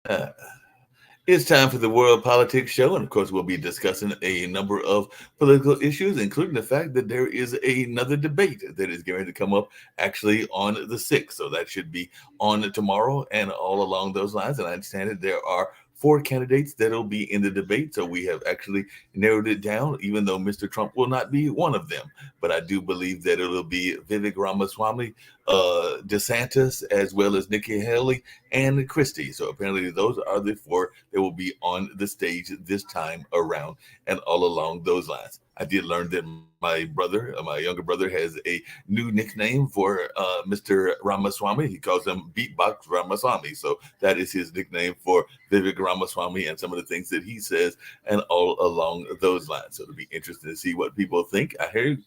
Uh, it's time for the World Politics Show, and of course, we'll be discussing a number of political issues, including the fact that there is another debate that is going to come up actually on the 6th. So that should be on tomorrow and all along those lines. And I understand that there are four candidates that'll be in the debate. So we have actually narrowed it down, even though Mr. Trump will not be one of them. But I do believe that it'll be Vivek Ramaswamy, DeSantis, as well as Nikki Haley and Christie. So apparently, those are the four that will be on the stage this time around, and all along those lines. I did learn that my younger brother, has a new nickname for Mr. Ramaswamy. He calls him Beatbox Ramaswamy. So that is his nickname for Vivek Ramaswamy and some of the things that he says, and all along those lines. So it'll be interesting to see what people think.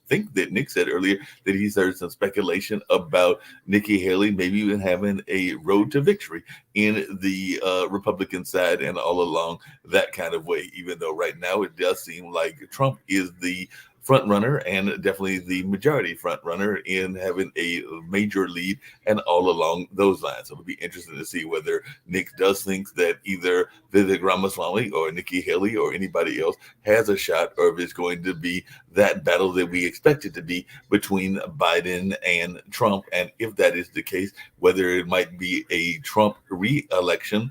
Think that Nick said earlier that he's heard some speculation about Nikki Haley maybe even having a road to victory in the Republican side and all along that kind of way. Even though right now it does seem like Trump is the front runner and definitely the majority front runner in having a major lead and all along those lines. So it'll be interesting to see whether Nick does think that either Vivek Ramaswamy or Nikki Haley or anybody else has a shot, or if it's going to be that battle that we expect it to be between Biden and Trump. And if that is the case, whether it might be a Trump re-election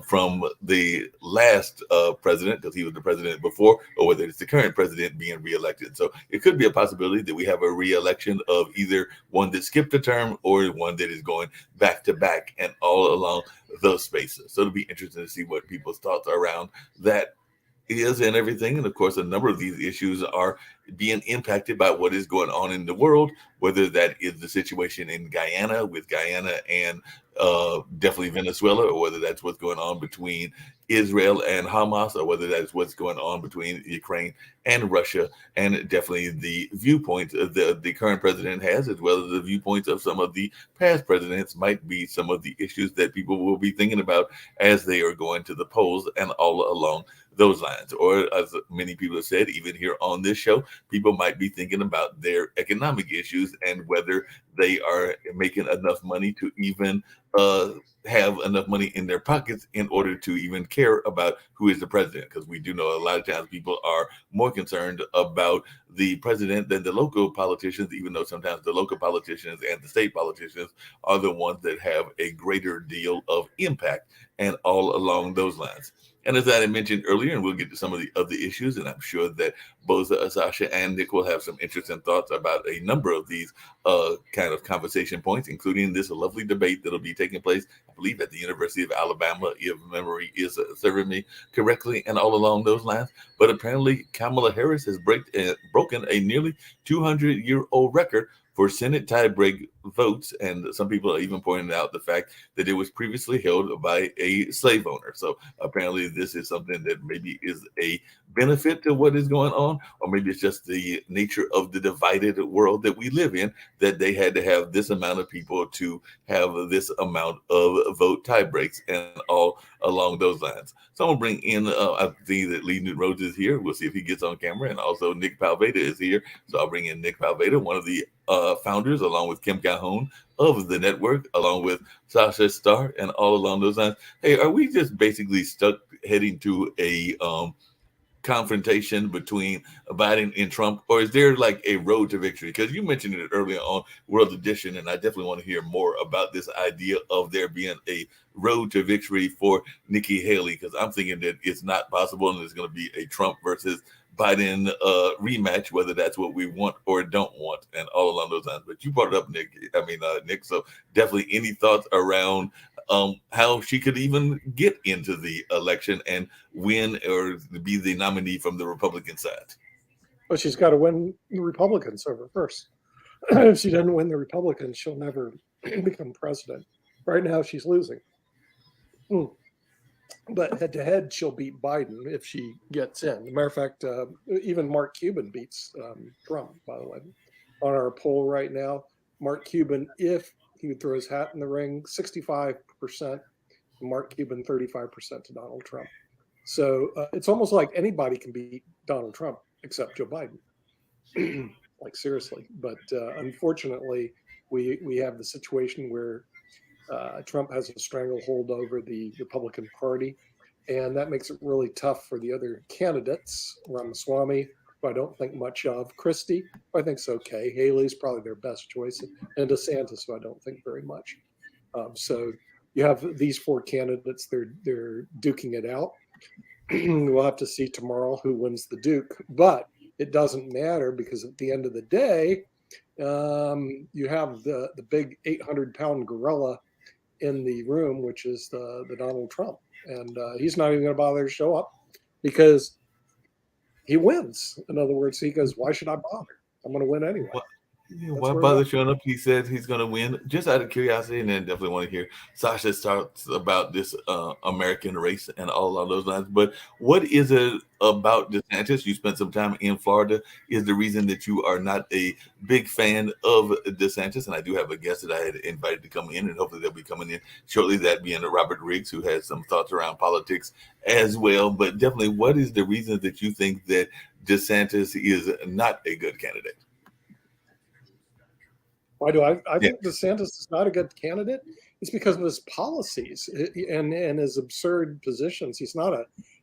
from the last president, because he was the president before, or whether it's the current president being reelected. So it could be a possibility that we have a re-election of either one that skipped a term or one that is going back to back and all along those spaces. So it'll be interesting to see what people's thoughts are around that is and everything. And of course, a number of these issues are being impacted by what is going on in the world, whether that is the situation in Guyana with Guyana and definitely Venezuela, or whether that's what's going on between Israel and Hamas, or whether that's what's going on between Ukraine and Russia, and definitely the viewpoints of the current president has, as well as the viewpoints of some of the past presidents, might be some of the issues that people will be thinking about as they are going to the polls and all along those lines. Or as many people have said, even here on this show, people might be thinking about their economic issues and whether they are making enough money to even uh, have enough money in their pockets in order to even care about who is the president. Because we do know a lot of times people are more concerned about the president than the local politicians, even though sometimes the local politicians and the state politicians are the ones that have a greater deal of impact and all along those lines. And as I mentioned earlier, and we'll get to some of the other issues, and I'm sure that both Sasha and Nick will have some interesting thoughts about a number of these kind of conversation points, including this lovely debate that'll be taking place, I believe, at the University of Alabama, if memory is serving me correctly, and all along those lines. But apparently, Kamala Harris has broken a nearly 200-year-old record for Senate tiebreak votes, and some people are even pointing out the fact that it was previously held by a slave owner. So apparently, this is something that maybe is a benefit to what is going on, or maybe it's just the nature of the divided world that we live in, that they had to have this amount of people to have this amount of vote tie breaks and all along those lines. So I'm gonna bring in I see that Lee Newton Rhodes is here. We'll see if he gets on camera, and also Nick Palveda is here. So I'll bring in Nick Palveda, one of the founders, along with Kim Calhoun of the network, along with Sasha Starr, and all along those lines. Hey, are we just basically stuck heading to a confrontation between Biden and Trump, or is there like a road to victory? Because you mentioned it earlier on World Edition, and I definitely want to hear more about this idea of there being a road to victory for Nikki Haley. Because I'm thinking that it's not possible, and it's going to be a Trump versus Biden rematch, whether that's what we want or don't want, and all along those lines. But you brought it up, Nick. Nick. So definitely, any thoughts around how she could even get into the election and win or be the nominee from the Republican side? Well, she's got to win the Republicans over first. If she doesn't win the Republicans, she'll never become president. Right now, she's losing. Hmm. But head to head, she'll beat Biden if she gets in. As a matter of fact, even Mark Cuban beats Trump, by the way. On our poll right now, Mark Cuban, if he would throw his hat in the ring, 65%, Mark Cuban, 35% to Donald Trump. So it's almost like anybody can beat Donald Trump except Joe Biden. Like seriously. But unfortunately, we have the situation where Trump has a stranglehold over the Republican Party, and that makes it really tough for the other candidates. Ramaswamy, who I don't think much of, Christie, who I think's okay, Haley's probably their best choice, and DeSantis, who I don't think very much. So you have these four candidates; they're duking it out. We'll have to see tomorrow who wins the Duke, but it doesn't matter because at the end of the day, you have the big 800-pound gorilla in the room, which is the Donald Trump, and he's not even going to bother to show up because he wins. In other words, he goes, "Why should I bother? I'm going to win anyway." Why bother showing up? He said he's going to win. Just out of curiosity, and then definitely want to hear Sasha talks about this American race and all along those lines. But what is it about DeSantis? You spent some time in Florida. Is the reason that you are not a big fan of DeSantis? And I do have a guest that I had invited to come in, and hopefully they'll be coming in shortly. That being Robert Riggs, who has some thoughts around politics as well. But definitely, what is the reason that you think that DeSantis is not a good candidate? Why do I think DeSantis is not a good candidate? It's because of his policies and his absurd positions. He's not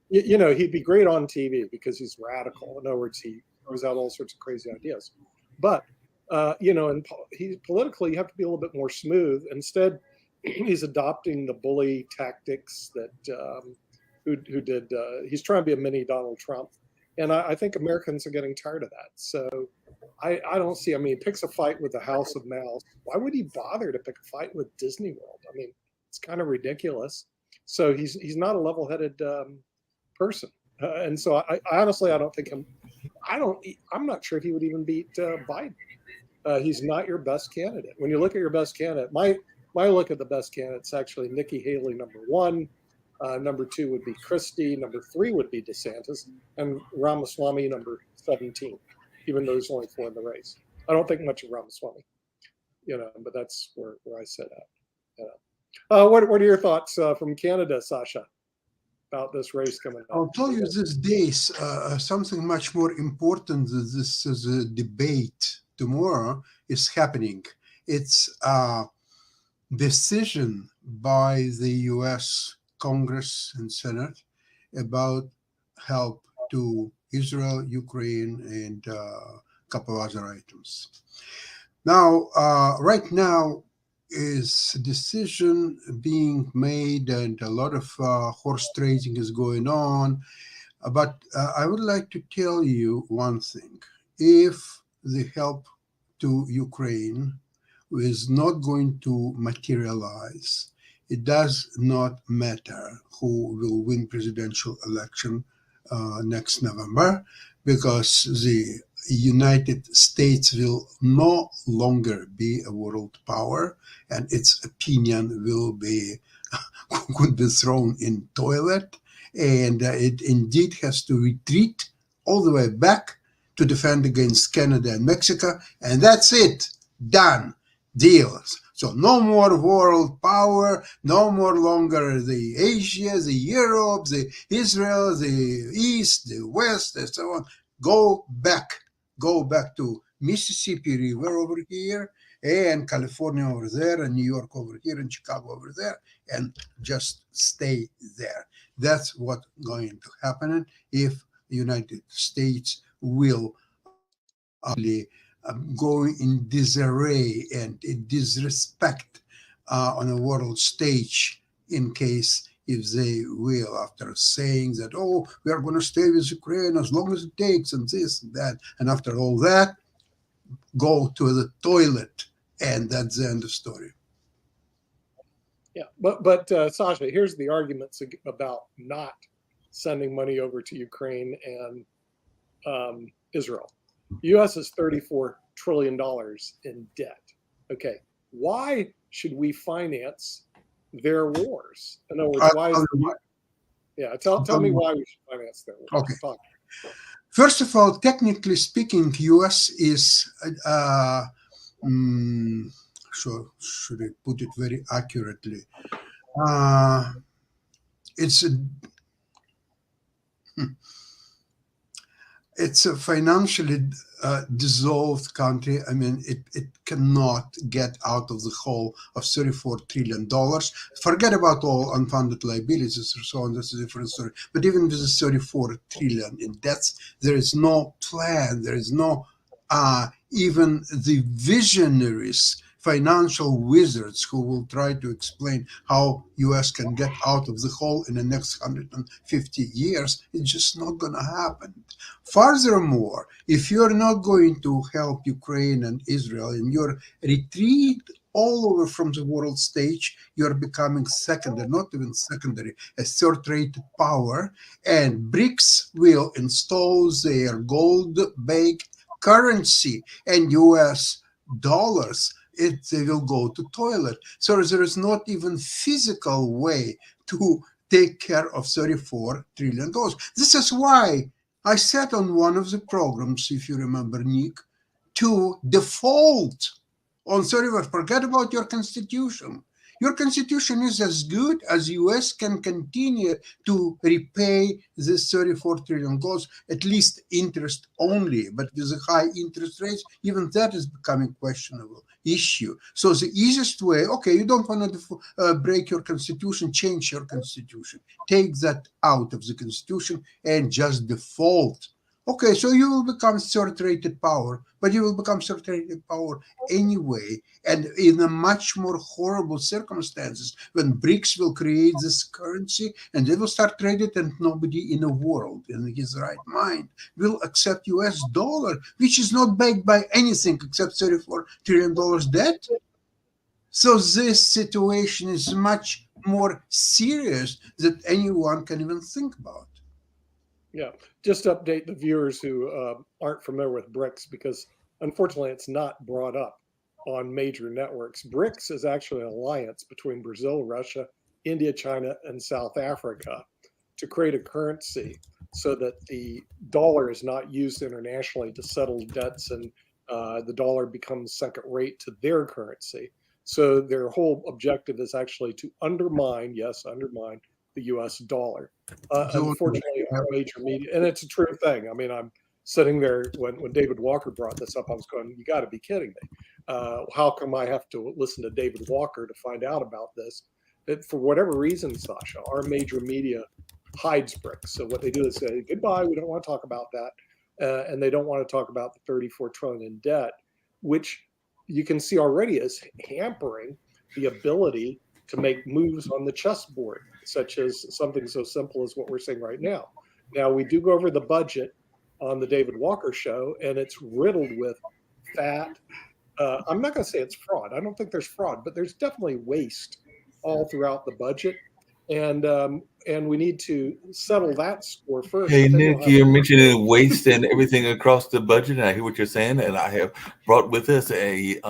he'd be great on TV because he's radical. In other words, he throws out all sorts of crazy ideas. But, and he's politically, you have to be a little bit more smooth. Instead, he's adopting the bully tactics that he's trying to be a mini Donald Trump. And I think Americans are getting tired of that. So I don't see, he picks a fight with the House of Mouse. Why would he bother to pick a fight with Disney World? It's kind of ridiculous. So he's not a level-headed person. And so I honestly, I don't think I'm not sure if he would even beat Biden. He's not your best candidate. When you look at your best candidate, my look at the best candidates, actually, Nikki Haley, number one. Number two would be Christie. Number three would be DeSantis. And Ramaswamy, number 17, even though there's only four in the race. I don't think much of Ramaswamy, but that's where I sit at. What are your thoughts from Canada, Sasha, about this race coming up? I'll tell you these days, something much more important than this is a debate tomorrow is happening. It's a decision by the U.S. Congress and Senate about help to Israel, Ukraine, and a couple other items. Now, right now is a decision being made and a lot of horse trading is going on. But I would like to tell you one thing. If the help to Ukraine is not going to materialize, it does not matter who will win presidential election next November, because the United States will no longer be a world power, and its opinion could be thrown in toilet, and it indeed has to retreat all the way back to defend against Canada and Mexico, and that's it, done, deals. So no more world power, no more longer the Asia, the Europe, the Israel, the East, the West, and so on. Go back to Mississippi River over here, and California over there, and New York over here, and Chicago over there, and just stay there. That's what's going to happen if the United States will go in disarray and in disrespect on a world stage, in case if they will, after saying that, oh, we are going to stay with Ukraine as long as it takes, and this and that, and after all that, go to the toilet, and that's the end of story. Yeah, but Sasha, here's the arguments about not sending money over to Ukraine and Israel. U.S. is $34 trillion in debt. Okay, why should we finance their wars? In other words, tell me why we should finance their wars. Okay. First of all, technically speaking, U.S. is, should I put it very accurately? It's it's a financially dissolved country. I mean, it cannot get out of the hole of $34 trillion. Forget about all unfunded liabilities or so on. That's a different story. But even with the 34 trillion in debts, there is no plan. There is no even the visionaries, financial wizards who will try to explain how US can get out of the hole in the next 150 years. It's just not going to happen. Furthermore, if you're not going to help Ukraine and Israel and you're retreat all over from the world stage, you're becoming secondary, not even secondary, a third-rate power, and BRICS will install their gold-based currency and US dollars. They will go to toilet. So there is not even physical way to take care of $34 trillion. This is why I said on one of the programs, if you remember, Nick, to default on 34. Forget about your constitution. Your constitution is as good as US can continue to repay this 34 trillion goals, at least interest only, but with the high interest rates, even that is becoming questionable issue. So the easiest way, okay, you don't want to break your constitution, change your constitution. Take that out of the constitution and just default. Okay, so you will become third-rated power, but you will become third-rated power anyway, and in a much more horrible circumstances when BRICS will create this currency and they will start trading, and nobody in the world in his right mind will accept US dollar, which is not backed by anything except $34 trillion debt. So this situation is much more serious than anyone can even think about. Yeah, just to update the viewers who aren't familiar with BRICS, because unfortunately it's not brought up on major networks. BRICS is actually an alliance between Brazil, Russia, India, China, and South Africa to create a currency so that the dollar is not used internationally to settle debts, and the dollar becomes second rate to their currency. So their whole objective is actually to undermine, yes, undermine the US dollar. Unfortunately, our major media, and it's a true thing. I mean, I'm sitting there when David Walker brought this up, I was going, you got to be kidding me. How come I have to listen to David Walker to find out about this? For whatever reason, Sasha, our major media hides BRICS. So what they do is say, goodbye, we don't want to talk about that. And they don't want to talk about the 34 trillion in debt, which you can see already is hampering the ability to make moves on the chessboard, such as something so simple as what we're seeing right now. Now, we do go over the budget on the David Walker show, and it's riddled with fat. I'm not going to say it's fraud. I don't think there's fraud, but there's definitely waste all throughout the budget. And we need to settle that score first. Hey, Nick, you're mentioning waste and everything across the budget, and I hear what you're saying. And I have brought with us a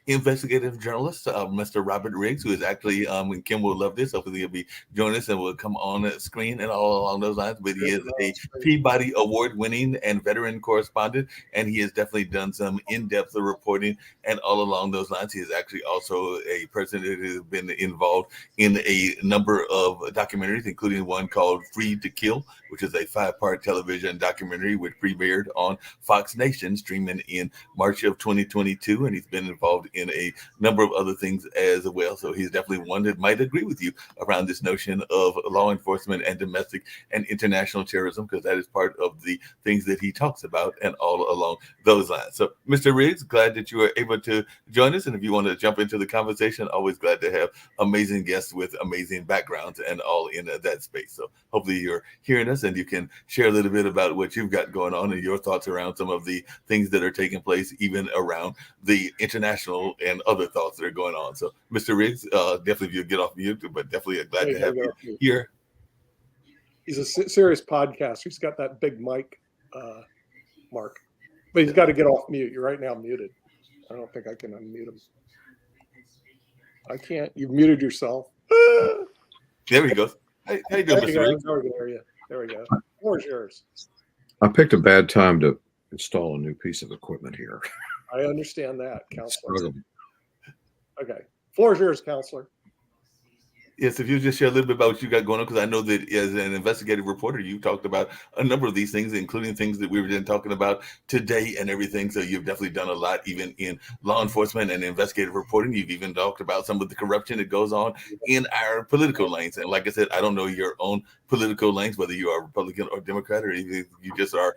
investigative journalist, Mr. Robert Riggs, who is actually, and Kim will love this. Hopefully, he'll be joining us and will come on the screen and all along those lines. But he is a Peabody Award-winning and veteran correspondent, and he has definitely done some in-depth reporting. And all along those lines, he is actually also a person that has been involved in a number of documentaries, including one called Free to Kill, which is a 5-part television documentary which premiered on Fox Nation, streaming in March of 2022. And he's been involved in a number of other things as well. So he's definitely one that might agree with you around this notion of law enforcement and domestic and international terrorism, because that is part of the things that he talks about and all along those lines. So, Mr. Riggs, glad that you were able to join us. And if you want to jump into the conversation, always glad to have amazing guests with amazing backgrounds and all in that space. So hopefully you're hearing us and you can share a little bit about what you've got going on and your thoughts around some of the things that are taking place, even around the international and other thoughts that are going on. So, Mr. Riggs, definitely you get off mute, but definitely glad to have you here. He's a serious podcaster. He's got that big mic, Mark, but he's got to get off mute. You're right now muted. I don't think I can unmute him. I can't. You've muted yourself. There we go. How you doing, Mr. Riggs? There we go. Floor is yours. I picked a bad time to install a new piece of equipment here. I understand that, Counselor. Okay. Floor is yours, Counselor. Yes, if you just share a little bit about what you got going on, because I know that as an investigative reporter, you talked about a number of these things, including things that we were talking about today and everything. So you've definitely done a lot, even in law enforcement and investigative reporting. You've even talked about some of the corruption that goes on in our political lanes. And like I said, I don't know your own political lanes, whether you are Republican or Democrat, or even you just are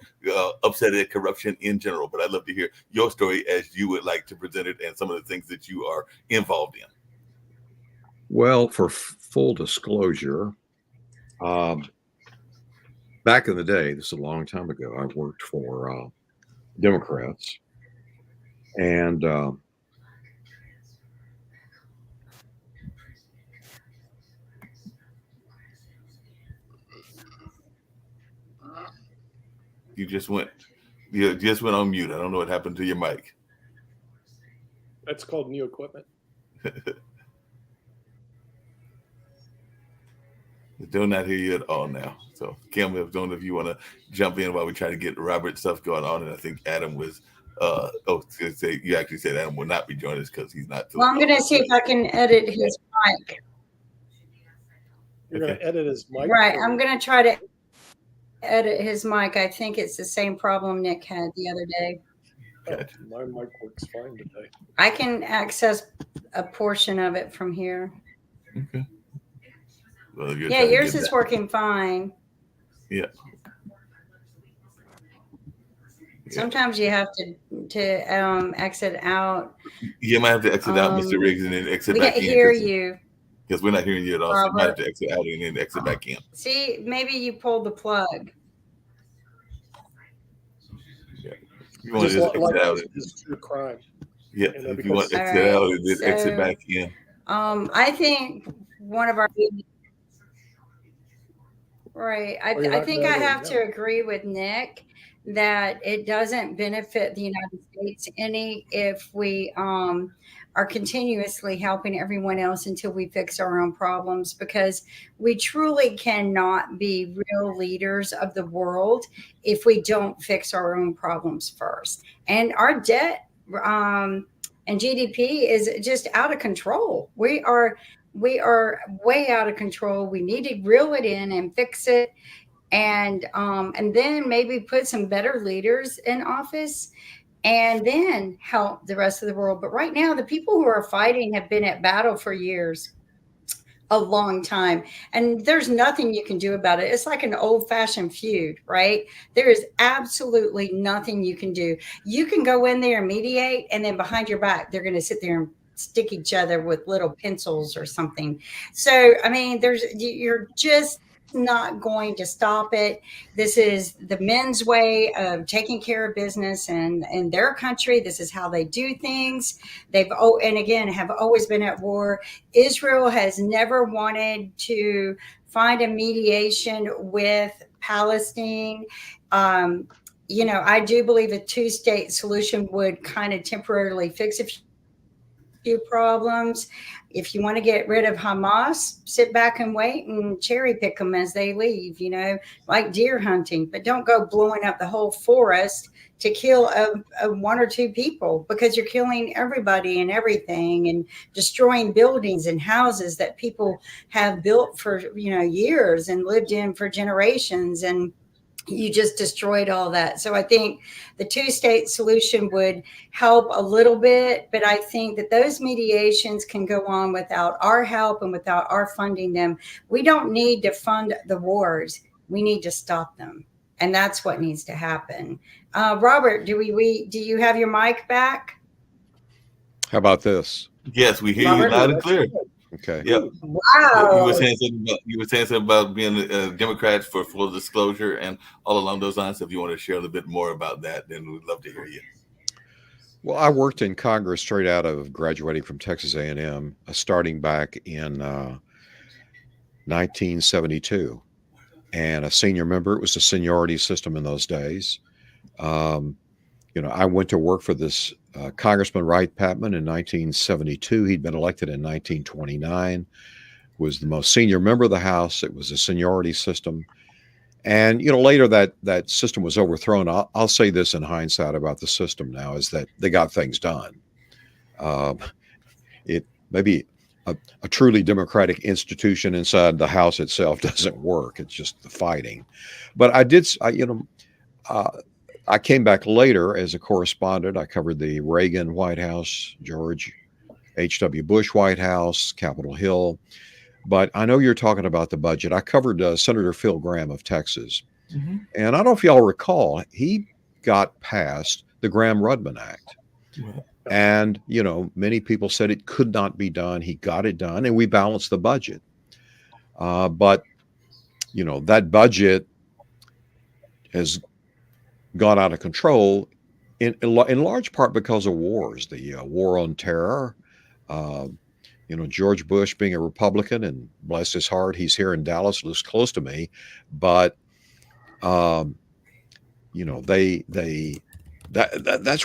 upset at corruption in general. But I'd love to hear your story as you would like to present it and some of the things that you are involved in. Well, for full disclosure, back in the day, this is a long time ago, I worked for Democrats, and You just went on mute. I don't know what happened to your mic. That's called new equipment. Do not hear you at all now. So, Kim, I don't know if you want to jump in while we try to get Robert stuff going on. And I think Adam was, you actually said Adam will not be joining us because he's not. Well, I'm going to see if I can edit his mic. You're going to edit his mic? Right. I'm going to try to edit his mic. I think it's the same problem Nick had the other day. Gotcha. My mic works fine today. I can access a portion of it from here. Okay. Well, yeah, yours is working fine. Yeah. Sometimes you have to exit out. You might have to exit out, Mr. Riggs, and then exit back in. We can't hear you. Because we're not hearing you at all. So you might have to exit out and then exit back in. See, maybe you pulled the plug. Yeah. You want to just exit out. It's true crime. Yeah, if you want to exit out and then exit back in. I think one of our right. I think I have to agree with Nick that it doesn't benefit the United States any if we are continuously helping everyone else until we fix our own problems, because we truly cannot be real leaders of the world if we don't fix our own problems first. And our debt and GDP is just out of control. We are way out of control. We need to reel it in and fix it, and then maybe put some better leaders in office, and then help the rest of the world. But right now, the people who are fighting have been at battle for years, a long time, and there's nothing you can do about it. It's like an old-fashioned feud, right? There is absolutely nothing you can do. You can go in there and mediate, and then behind your back, they're going to sit there and stick each other with little pencils or something. So, I mean, you're just not going to stop it. This is the men's way of taking care of business, and in their country, this is how they do things. Have always been at war. Israel has never wanted to find a mediation with Palestine. I do believe a two-state solution would kind of temporarily fix a few problems. If you want to get rid of Hamas, sit back and wait and cherry pick them as they leave, like deer hunting, but don't go blowing up the whole forest to kill one or two people, because you're killing everybody and everything and destroying buildings and houses that people have built for, years and lived in for generations. And you just destroyed all that. So I think the two-state solution would help a little bit, but I think that those mediations can go on without our help and without our funding them. We don't need to fund the wars. We need to stop them. And that's what needs to happen. Robert, do you have your mic back? How about this? Yes, we hear you loud and clear. Okay. Yep. Wow. You were saying something about being Democrats for full disclosure and all along those lines. So if you want to share a little bit more about that, then we'd love to hear you. Well, I worked in Congress straight out of graduating from Texas A&M, starting back in 1972. And a senior member, it was a seniority system in those days. I went to work for this Congressman Wright Patman in 1972. He'd been elected in 1929, was the most senior member of the House. It was a seniority system. And, later that system was overthrown. I'll say this in hindsight about the system now, is that they got things done. It maybe a truly democratic institution inside the House itself doesn't work. It's just the fighting. But I came back later as a correspondent. I covered the Reagan White House, George H.W. Bush White House, Capitol Hill. But I know you're talking about the budget. I covered Senator Phil Gramm of Texas. Mm-hmm. And I don't know if y'all recall, he got past the Gramm-Rudman Act. Right. And, many people said it could not be done. He got it done, and we balanced the budget. But, that budget has gone out of control in large part because of wars, the war on terror. George Bush being a Republican, and bless his heart, he's here in Dallas, lives close to me. But, that's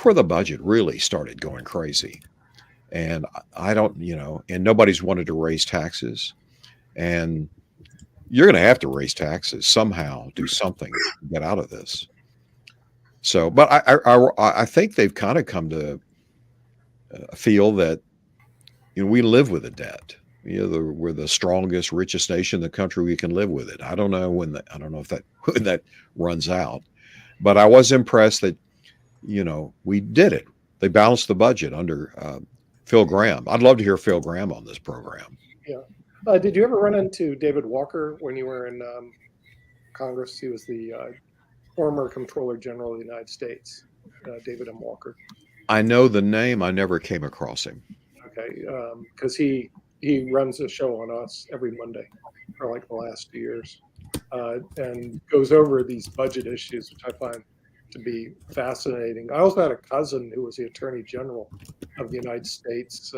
where the budget really started going crazy. And I don't, and nobody's wanted to raise taxes. And you're going to have to raise taxes somehow, do something to get out of this. So, but I think they've kind of come to feel that, we live with a debt. We're the strongest, richest nation in the country. We can live with it. I don't know when that runs out, but I was impressed that, we did it. They balanced the budget under Phil Gramm. I'd love to hear Phil Gramm on this program. Yeah. Did you ever run into David Walker when you were in Congress? He was the former Comptroller General of the United States, David M. Walker. I know the name. I never came across him. Okay, because he runs a show on us every Monday for like the last 2 years, and goes over these budget issues, which I find to be fascinating. I also had a cousin who was the Attorney General of the United States,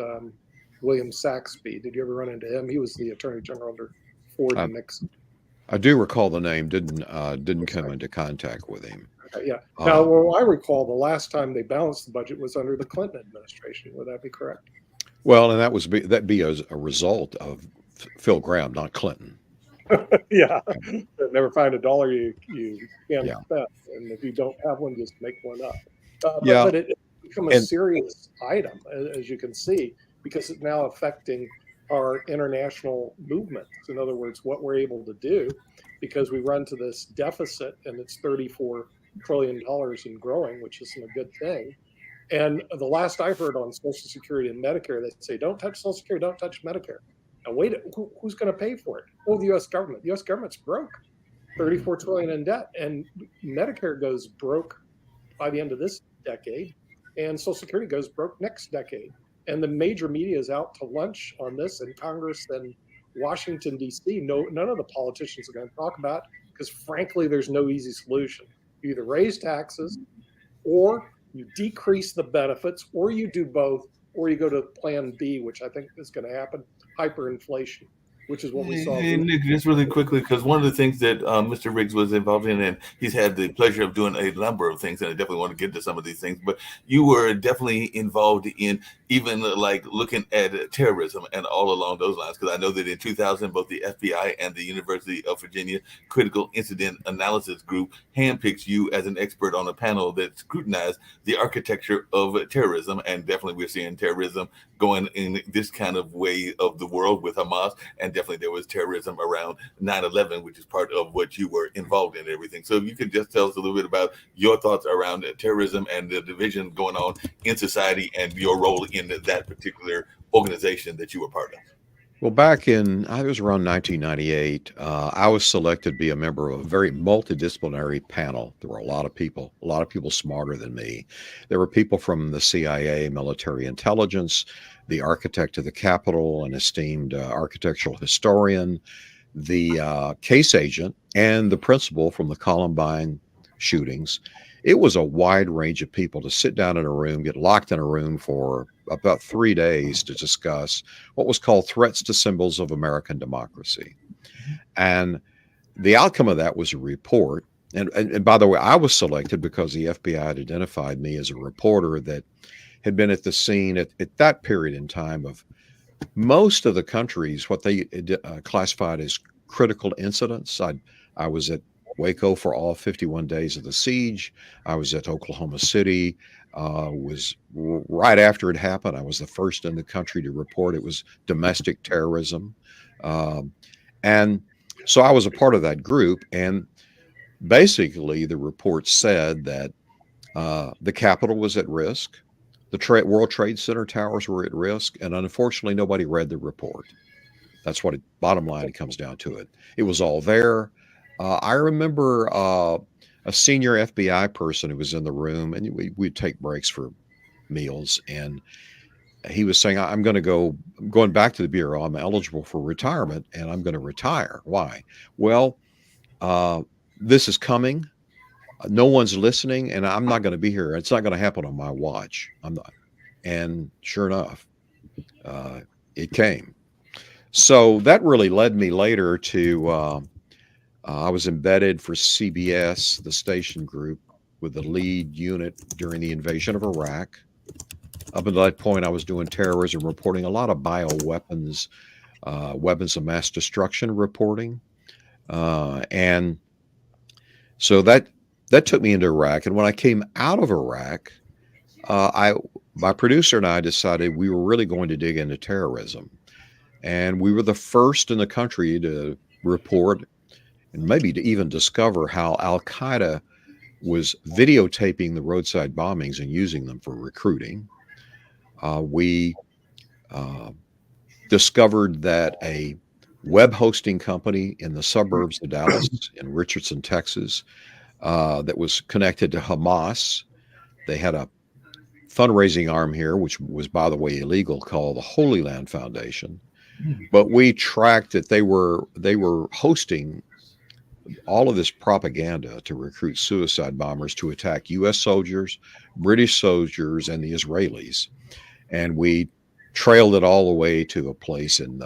William Saxby. Did you ever run into him? He was the Attorney General under Ford and Nixon. I do recall the name. Didn't come into contact with him. Okay, yeah. Now, well, I recall the last time they balanced the budget was under the Clinton administration. Would that be correct? Well, and that'd be a result of Phil Gramm, not Clinton. Yeah, never find a dollar you can't Yeah. spend, and if you don't have one, just make one up. Yeah. But it's become a serious item, as you can see, because it's now affecting our international movements. In other words, what we're able to do, because we run to this deficit, and it's $34 trillion and growing, which isn't a good thing. And the last I heard on Social Security and Medicare, they say, don't touch Social Security, don't touch Medicare. Now, wait, who's going to pay for it? Oh, the U.S. government. The U.S. government's broke, $34 trillion in debt. And Medicare goes broke by the end of this decade, and Social Security goes broke next decade. And the major media is out to lunch on this, and Congress and Washington, D.C., none of the politicians are going to talk about it, because, frankly, there's no easy solution. You either raise taxes, or you decrease the benefits, or you do both, or you go to plan B, which I think is going to happen, hyperinflation, which is what we saw. Hey, Nick, just really quickly, because one of the things that Mr. Riggs was involved in, and he's had the pleasure of doing a number of things, and I definitely want to get to some of these things, but you were definitely involved in even like looking at terrorism and all along those lines, because I know that in 2000, both the FBI and the University of Virginia Critical Incident Analysis Group handpicked you as an expert on a panel that scrutinized the architecture of terrorism, and definitely we're seeing terrorism going in this kind of way of the world with Hamas, and definitely there was terrorism around 9/11, which is part of what you were involved in and everything. So if you could just tell us a little bit about your thoughts around terrorism and the division going on in society and your role in that particular organization that you were part of. Well, I was around 1998. I was selected to be a member of a very multidisciplinary panel. There were a lot of people smarter than me. There were people from the CIA, military intelligence, the architect of the Capitol, an esteemed architectural historian, the case agent, and the principal from the Columbine shootings. It was a wide range of people to sit down in a room, get locked in a room for about 3 days to discuss what was called threats to symbols of American democracy. And the outcome of that was a report. And by the way, I was selected because the FBI had identified me as a reporter that had been at the scene at that period in time of most of the countries, what they classified as critical incidents. I was at Waco for all 51 days of the siege. I was at Oklahoma City. Was right after it happened. I was the first in the country to report it was domestic terrorism. And so I was a part of that group. And basically, the report said that the Capitol was at risk. The World Trade Center towers were at risk. And unfortunately, nobody read the report. That's what bottom line, it comes down to it. It was all there. I remember a senior FBI person who was in the room, and we'd take breaks for meals. And he was saying, I'm going back to the Bureau. I'm eligible for retirement and I'm going to retire. Why? Well, this is coming. No one's listening and I'm not going to be here. It's not going to happen on my watch. I'm not. And sure enough, it came. So that really led me later to, I was embedded for CBS, the station group, with the lead unit during the invasion of Iraq. Up until that point, I was doing terrorism reporting, a lot of bioweapons, weapons of mass destruction reporting. And so that took me into Iraq. And when I came out of Iraq, my producer and I decided we were really going to dig into terrorism. And we were the first in the country to report and maybe to even discover how Al-Qaeda was videotaping the roadside bombings and using them for recruiting. We discovered that a web hosting company in the suburbs of Dallas in Richardson, Texas, that was connected to Hamas. They had a fundraising arm here, which was, by the way, illegal, called the Holy Land Foundation. But we tracked that they were hosting all of this propaganda to recruit suicide bombers to attack U.S. soldiers, British soldiers, and the Israelis. And we trailed it all the way to a place in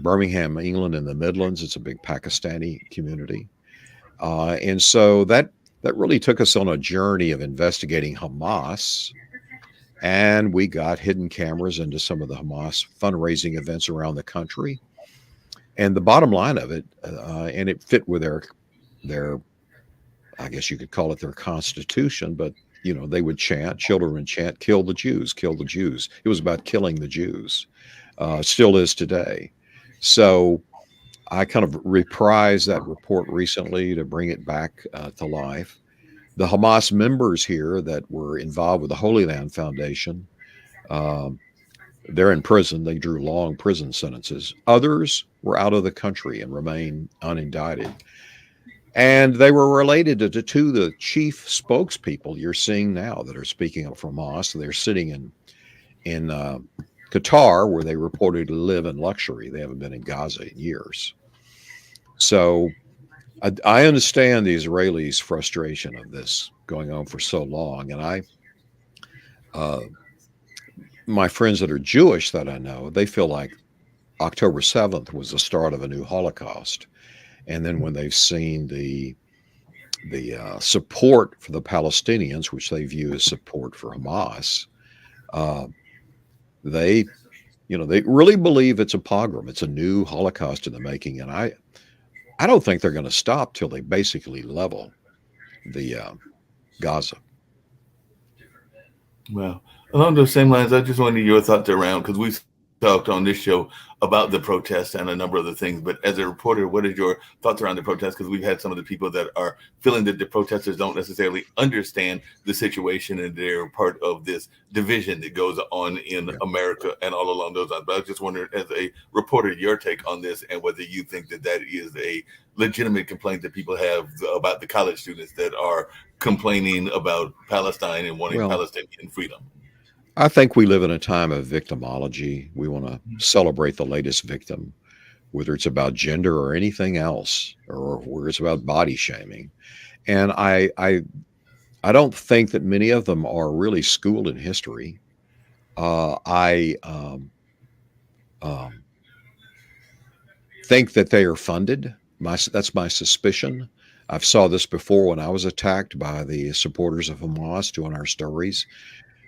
Birmingham, England, in the Midlands. It's a big Pakistani community. And so that really took us on a journey of investigating Hamas. And we got hidden cameras into some of the Hamas fundraising events around the country. And the bottom line of it, and it fit with their, I guess you could call it their constitution, but, you know, they would chant, children would chant, kill the Jews, kill the Jews. It was about killing the Jews. Still is today. So I kind of reprised that report recently to bring it back to life. The Hamas members here that were involved with the Holy Land Foundation, they're in prison. They drew long prison sentences. Others were out of the country and remain unindicted. And they were related to the chief spokespeople you're seeing now that are speaking up for Hamas. They're sitting in Qatar, where they reportedly live in luxury. They haven't been in Gaza in years. So I understand the Israelis' frustration of this going on for so long. And my friends that are Jewish that I know, they feel like October 7th was the start of a new Holocaust. And then when they've seen the support for the Palestinians, which they view as support for Hamas, they really believe it's a pogrom. It's a new Holocaust in the making. And I don't think they're going to stop till they basically level the Gaza. Well, along those same lines, I just wanted your thoughts around, because we've talked on this show about the protests and a number of other things. But as a reporter, what is your thoughts around the protests? Because we've had some of the people that are feeling that the protesters don't necessarily understand the situation and they're part of this division that goes on in America and all along those lines. But I was just wondering, as a reporter, your take on this and whether you think that that is a legitimate complaint that people have about the college students that are complaining about Palestine and wanting Palestinian freedom. I think we live in a time of victimology. We want to celebrate the latest victim, whether it's about gender or anything else, or whether it's about body shaming. And I don't think that many of them are really schooled in history. I think that they are funded. That's my suspicion. I've saw this before when I was attacked by the supporters of Hamas doing our stories.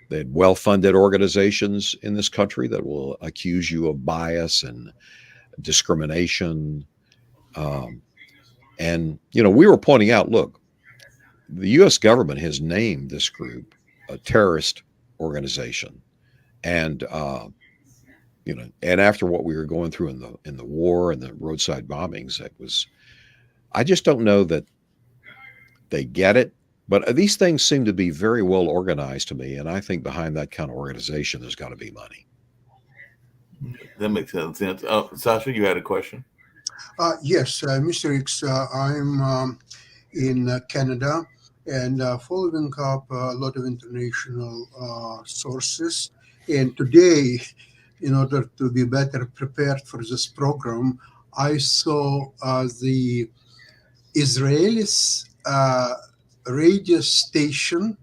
They had well-funded organizations in this country that will accuse you of bias and discrimination. And And, you know, we were pointing out, look, the U.S. government has named this group a terrorist organization. And, you know, and after what we were going through in the war and the roadside bombings, I just don't know that they get it. But these things seem to be very well organized to me. And I think behind that kind of organization, there's got to be money. That makes sense. Sasha, you had a question? Yes, Mr. X, I'm in Canada and following up a lot of international sources. And today, in order to be better prepared for this program, I saw the Israelis radio station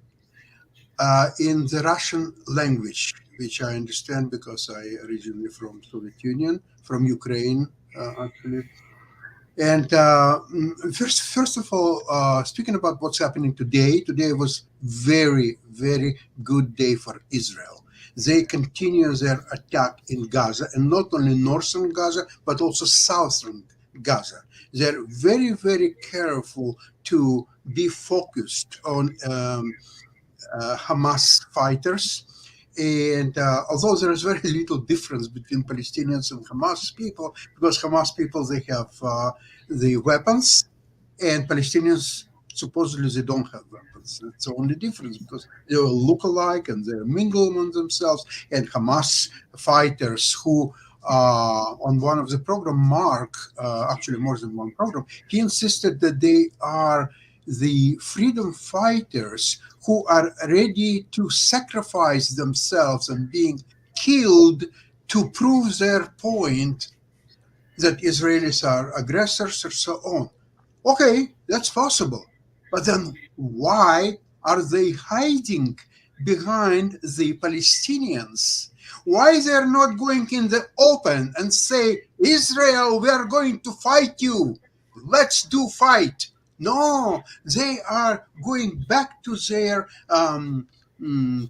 in the Russian language, which I understand because I originally from Soviet Union, from Ukraine, actually. And first of all, speaking about what's happening today was very, very good day for Israel. They continue their attack in Gaza, and not only northern Gaza, but also southern Gaza. They're very, very careful to be focused on Hamas fighters. And although there is very little difference between Palestinians and Hamas people, because Hamas people, they have the weapons, and Palestinians, supposedly they don't have weapons. That's the only difference, because they look alike and they mingle among themselves. And Hamas fighters who, on one of the program, Mark, actually more than one program, he insisted that they are the freedom fighters who are ready to sacrifice themselves and being killed to prove their point that Israelis are aggressors or so on. Okay, that's possible. But then why are they hiding behind the Palestinians? Why they're not going in the open and say, Israel, we are going to fight you. Let's do fight. No, they are going back to their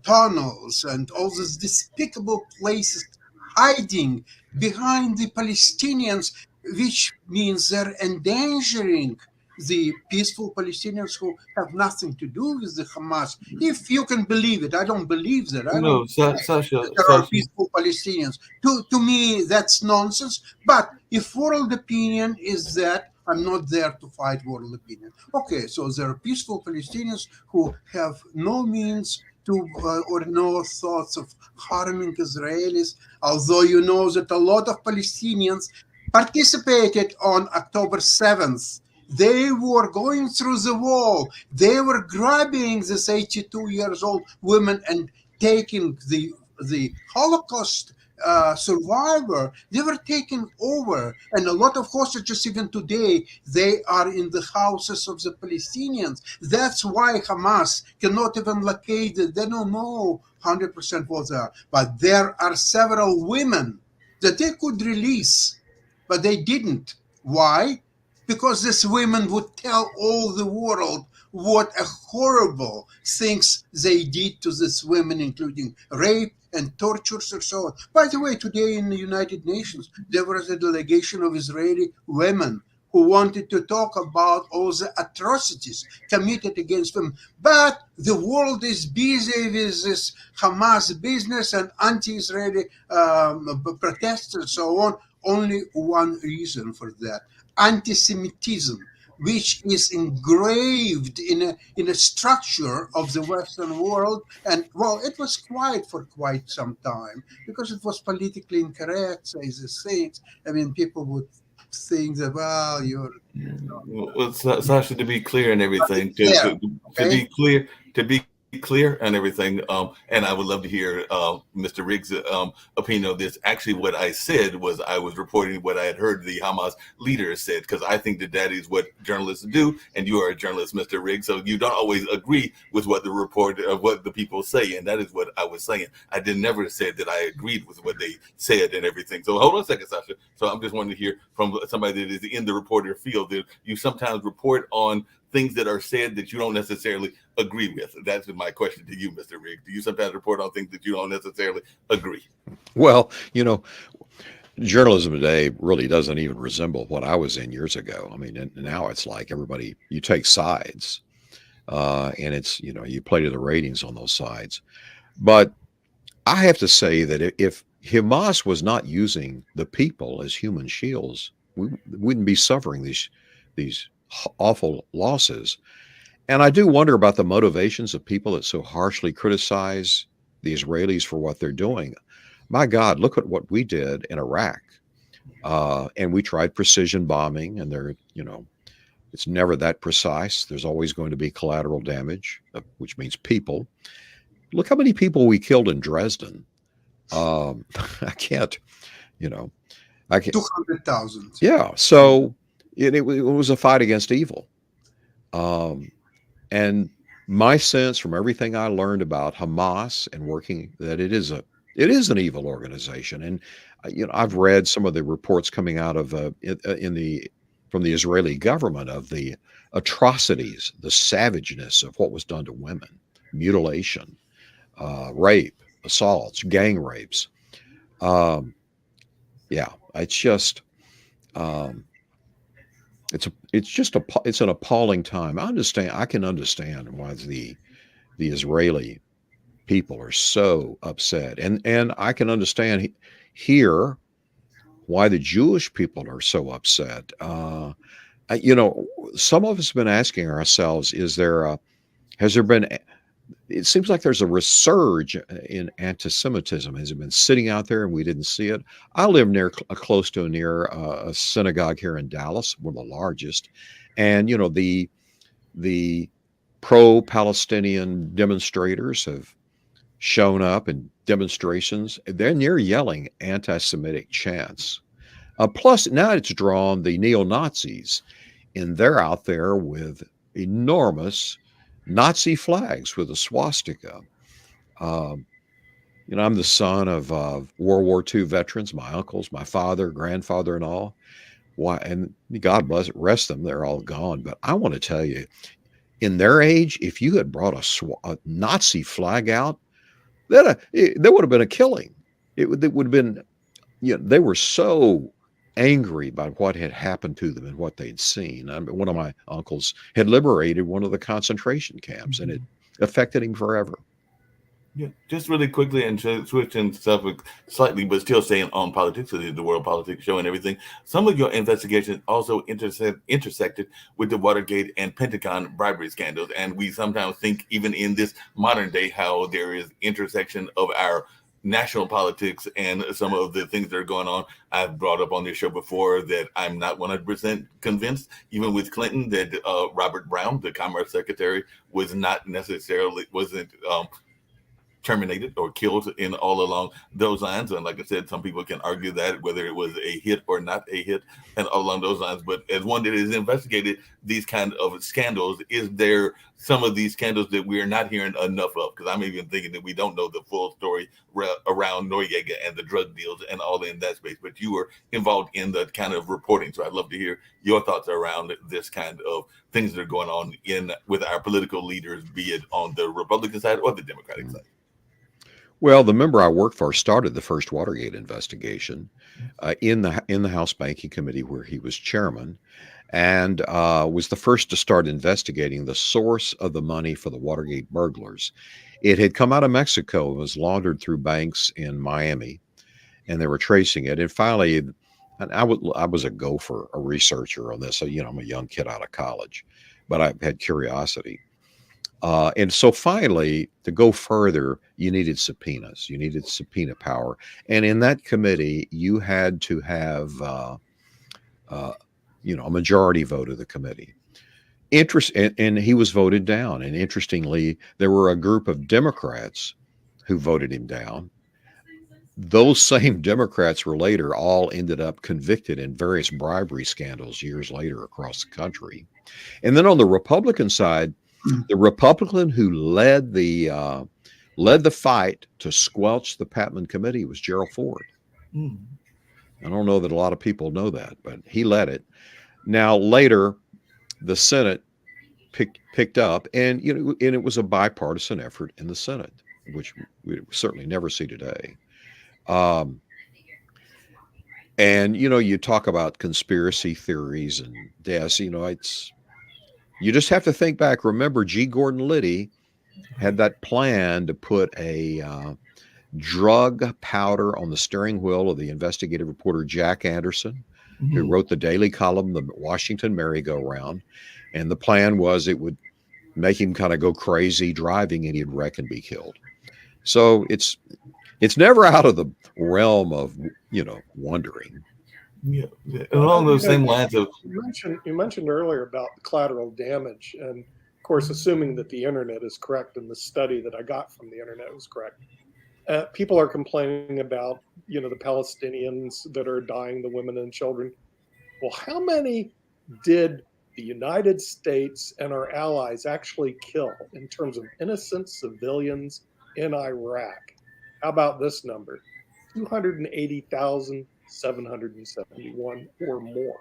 tunnels and all these despicable places, hiding behind the Palestinians, which means they're endangering the peaceful Palestinians who have nothing to do with the Hamas. If you can believe it, I don't believe that. I No, don't Sasha. there are peaceful Palestinians. To me, that's nonsense. But if world opinion is that, I'm not there to fight world opinion. Okay, so there are peaceful Palestinians who have no means to or no thoughts of harming Israelis, although you know that a lot of Palestinians participated on October 7th. They were going through the wall. They were grabbing this 82 years old woman and taking the Holocaust survivor. They were taken over, and a lot of hostages even today, they are in the houses of the Palestinians. That's why Hamas cannot even locate it. They don't know 100% what they are. But there are several women that they could release, but they didn't. Why? Because these women would tell all the world what a horrible things they did to these women, including rape and tortures and so on. By the way, today in the United Nations, there was a delegation of Israeli women who wanted to talk about all the atrocities committed against them. But the world is busy with this Hamas business and anti-Israeli protests and so on. Only one reason for that: anti-Semitism, which is engraved in a structure of the Western world. And well, it was quiet for quite some time because it was politically incorrect, say the things. I mean, people would think that, well, you're... Well, Sasha, to be clear and everything, to be clear and everything, and I would love to hear Mr. Riggs' opinion of this. Actually, what I said was I was reporting what I had heard the Hamas leader said, because I think that is what journalists do, and you are a journalist, Mr. Riggs, so you don't always agree with what the report of what the people say, and that is what I was saying. I never said that I agreed with what they said and everything. So hold on a second, Sasha. So I'm just wanting to hear from somebody that is in the reporter field that you sometimes report on things that are said that you don't necessarily agree with. That's my question to you, Mr. Riggs. Do you sometimes report on things that you don't necessarily agree? Well, you know, journalism today really doesn't even resemble what I was in years ago. I mean, now it's like everybody, you take sides, and it's, you play to the ratings on those sides. But I have to say that if Hamas was not using the people as human shields, we wouldn't be suffering these awful losses. And I do wonder about the motivations of people that so harshly criticize the Israelis for what they're doing. My God, look at what we did in Iraq. And we tried precision bombing, and it's never that precise. There's always going to be collateral damage, which means people. Look how many people we killed in Dresden. I can't. 200,000. Yeah. So it was a fight against evil. And my sense from everything I learned about Hamas and working that it is an evil organization. And I've read some of the reports coming out of from the Israeli government of the atrocities, the savageness of what was done to women, mutilation, rape, assaults, gang rapes. Yeah, it's just it's an appalling time. I can understand why the Israeli people are so upset, and I can understand here why the Jewish people are so upset. Some of us have been asking ourselves, has there been, it seems like there's a resurge in anti-Semitism. Has it been sitting out there and we didn't see it? I live close to a synagogue here in Dallas, one of the largest. And, the pro-Palestinian demonstrators have shown up in demonstrations. They're yelling anti-Semitic chants. Plus, now it's drawn the neo-Nazis, and they're out there with enormous Nazi flags with a swastika. I'm the son of World War II veterans, my uncles, my father, grandfather, and all. Why? And God bless it, rest them, they're all gone. But I want to tell you, in their age, if you had brought a Nazi flag out, there would have been a killing. It would have been, they were so angry by what had happened to them and what they'd seen. I mean, one of my uncles had liberated one of the concentration camps, and it affected him forever. Yeah, just really quickly and switching stuff slightly, but still staying on politics, the World Politics Show and everything. Some of your investigations also intersected with the Watergate and Pentagon bribery scandals, and we sometimes think, even in this modern day, how there is intersection of our national politics and some of the things that are going on. I've brought up on this show before that I'm not 100% convinced, even with Clinton, that Robert Brown, the Commerce Secretary, wasn't terminated or killed in all along those lines. And like I said, some people can argue that whether it was a hit or not a hit and all along those lines. But as one that has investigated these kind of scandals, is there some of these scandals that we are not hearing enough of? Because I'm even thinking that we don't know the full story around Noriega and the drug deals and all in that space. But you were involved in the kind of reporting. So I'd love to hear your thoughts around this kind of things that are going on with our political leaders, be it on the Republican side or the Democratic side. Well, the member I worked for started the first Watergate investigation in the House Banking Committee, where he was chairman, and was the first to start investigating the source of the money for the Watergate burglars. It had come out of Mexico and was laundered through banks in Miami, and they were tracing it. And finally, I was a gopher, a researcher on this. So, I'm a young kid out of college, but I had curiosity. And so finally, to go further, you needed subpoenas. You needed subpoena power. And in that committee, you had to have, a majority vote of the committee. And he was voted down. And interestingly, there were a group of Democrats who voted him down. Those same Democrats were later all ended up convicted in various bribery scandals years later across the country. And then on the Republican side, the Republican who led the fight to squelch the Patman Committee was Gerald Ford. I don't know that a lot of people know that, but he led it. Now later, the Senate picked up, and it was a bipartisan effort in the Senate, which we certainly never see today. And you talk about conspiracy theories and deaths. You just have to think back. Remember, G. Gordon Liddy had that plan to put a drug powder on the steering wheel of the investigative reporter Jack Anderson, who wrote the daily column, the Washington Merry-Go-Round. And the plan was it would make him kind of go crazy driving, and he'd wreck and be killed. So it's never out of the realm of wondering. Yeah. Along those same lines of you mentioned earlier about collateral damage, and of course, assuming that the internet is correct and the study that I got from the internet was correct. People are complaining about the Palestinians that are dying, the women and children. Well, how many did the United States and our allies actually kill in terms of innocent civilians in Iraq? How about this number? 280,771 or more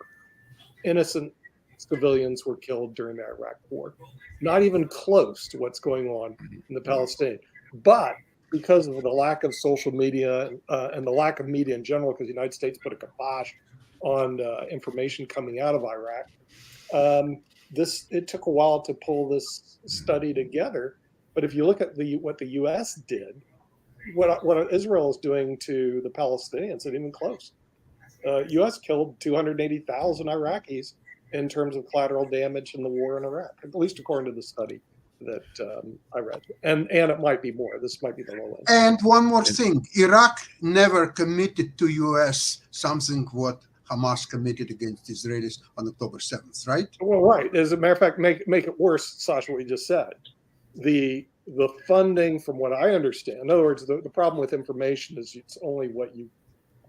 innocent civilians were killed during the Iraq War. Not even close to what's going on in the Palestinian. But because of the lack of social media and the lack of media in general, because the United States put a kibosh on information coming out of Iraq, it took a while to pull this study together. But if you look at what the U.S. did, what Israel is doing to the Palestinians, it even close. U.S. killed 280,000 Iraqis in terms of collateral damage in the war in Iraq, at least according to the study that I read. And it might be more. This might be the low end. And one more thing, Iraq never committed to U.S. something what Hamas committed against Israelis on October 7th, right? Well, right. As a matter of fact, make it worse, Sasha, what you just said. The funding, from what I understand, in other words, the problem with information is it's only what you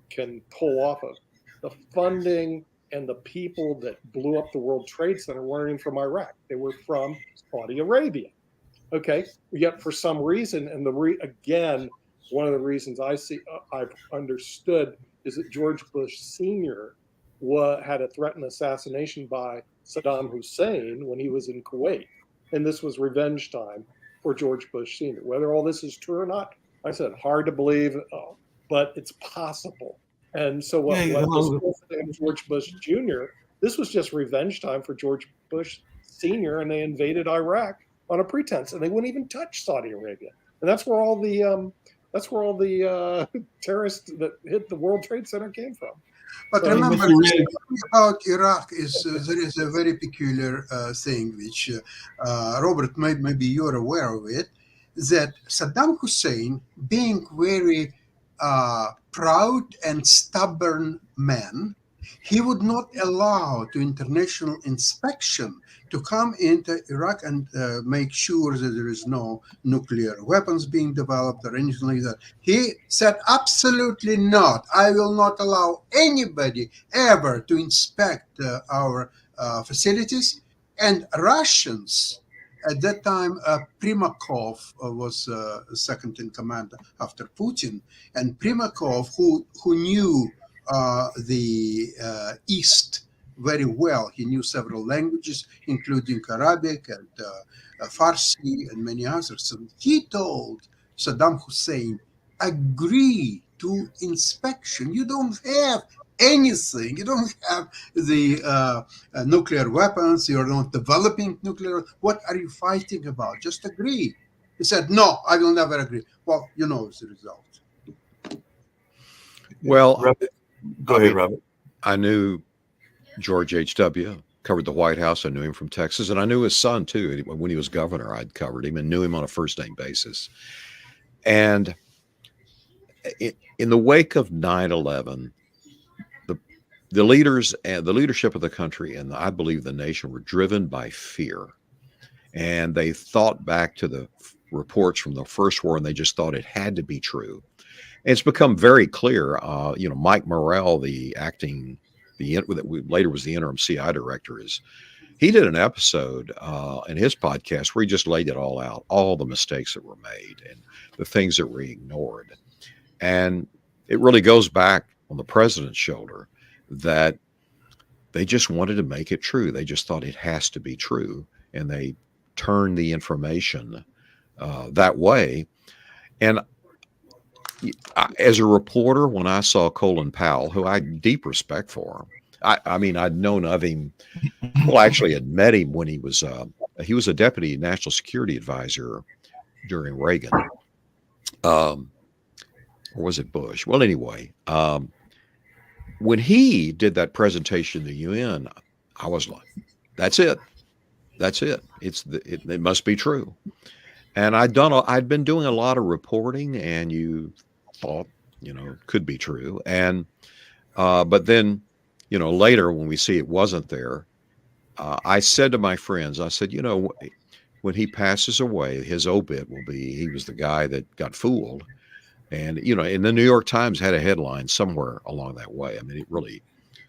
can pull off of. The funding and the people that blew up the World Trade Center weren't even from Iraq. They were from Saudi Arabia. Okay. Yet for some reason, and again, one of the reasons I've understood is that George Bush Sr. had a threatened assassination by Saddam Hussein when he was in Kuwait. And this was revenge time for George Bush Sr. Whether all this is true or not, like I said, hard to believe, but it's possible. And so what George Bush Jr., this was just revenge time for George Bush Sr., and they invaded Iraq on a pretense, and they wouldn't even touch Saudi Arabia. And that's where all the terrorists that hit the World Trade Center came from. But So, remember, the story about Iraq is there is a very peculiar thing which Robert, maybe you're aware of it, that Saddam Hussein, being very proud and stubborn man, he would not allow to international inspection to come into Iraq and make sure that there is no nuclear weapons being developed or anything like that. He said, absolutely not. I will not allow anybody ever to inspect our facilities. And Russians, at that time, Primakov was second in command after Putin. And Primakov, who knew the East very well. He knew several languages, including Arabic and Farsi and many others. And he told Saddam Hussein, agree to inspection. You don't have anything. You don't have the nuclear weapons. You're not developing nuclear. What are you fighting about? Just agree. He said, no, I will never agree. Well, you know the result. Well, go ahead, Robert. I knew George H.W., covered the White House. I knew him from Texas, and I knew his son, too. When he was governor, I'd covered him and knew him on a first-name basis. And in the wake of 9/11, the leaders and the leadership of the country, and I believe the nation, were driven by fear. And they thought back to the reports from the first war, and they just thought it had to be true. And it's become very clear. Mike Morrell, that later was the interim CI director, he did an episode in his podcast where he just laid it all out, all the mistakes that were made and the things that were ignored. And it really goes back on the president's shoulder that they just wanted to make it true. They just thought it has to be true. And they turned the information that way. And as a reporter, when I saw Colin Powell, who I had deep respect for, I mean, I'd known of him. Well, actually, had met him when he was a deputy national security advisor during Reagan, or was it Bush? Well, anyway, when he did that presentation to the UN, I was like, "That's it, that's it. It must be true." And I'd been doing a lot of reporting, and you thought, it could be true, and but then, later when we see it wasn't there, I said to my friends, I said, when he passes away, his obit will be, he was the guy that got fooled. And, and the New York Times had a headline somewhere along that way. I mean, it really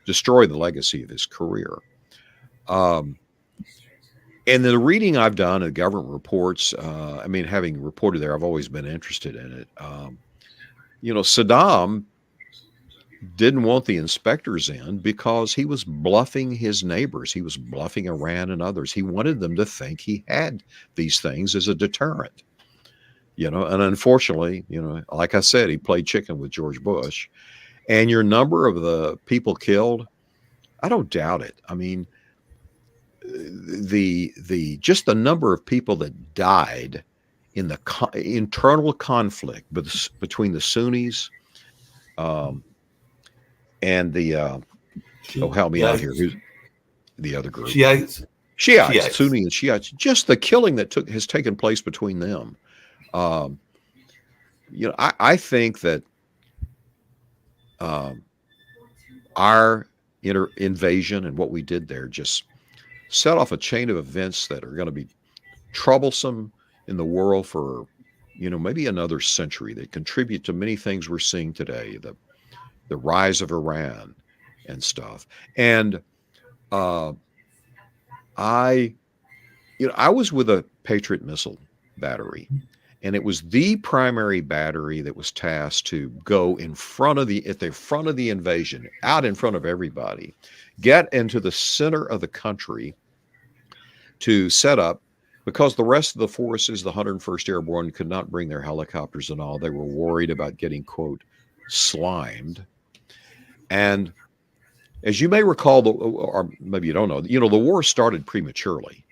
destroyed the legacy of his career. And the reading I've done of government reports, having reported there, I've always been interested in it. Saddam didn't want the inspectors in because he was bluffing his neighbors. He was bluffing Iran and others. He wanted them to think he had these things as a deterrent, and unfortunately, like I said, he played chicken with George Bush. And your number of the people killed, I don't doubt it. I mean, just the number of people that died in the internal conflict between the Sunnis, and the help me out here. Who's the other group? Shiites, Sunni and Shiites. Just the killing that has taken place between them. I think that our invasion and what we did there just set off a chain of events that are going to be troublesome in the world for maybe another century. That contribute to many things we're seeing today. The rise of Iran and stuff. And I was with a Patriot missile battery, and it was the primary battery that was tasked to go at the front of the invasion, out in front of everybody, get into the center of the country to set up, because the rest of the forces, the 101st Airborne, could not bring their helicopters and all. They were worried about getting, quote, slimed. And as you may recall, or maybe you don't know, the war started prematurely.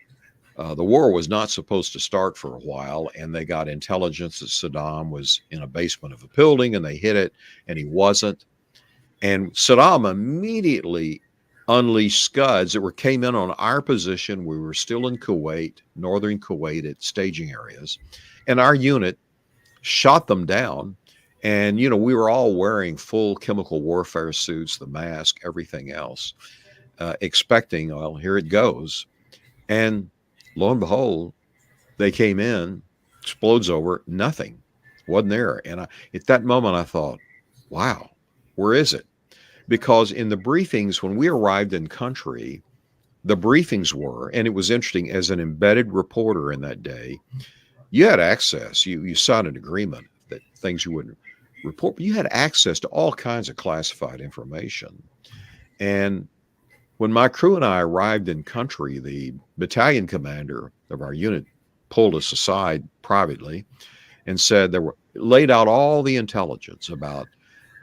The war was not supposed to start for a while, and they got intelligence that Saddam was in a basement of a building, and they hit it, and he wasn't. And Saddam immediately unleashed Scuds that came in on our position. We were still in Kuwait, northern Kuwait, at staging areas, and our unit shot them down. And, we were all wearing full chemical warfare suits, the mask, everything else, expecting, well, here it goes. And lo and behold, they came in, explodes over, nothing, wasn't there. And at that moment, I thought, wow, where is it? Because in the briefings, when we arrived in country, the briefings were, and it was interesting, as an embedded reporter in that day, you had access, you signed an agreement that things you wouldn't report, but you had access to all kinds of classified information. And when my crew and I arrived in country, the battalion commander of our unit pulled us aside privately and said laid out all the intelligence about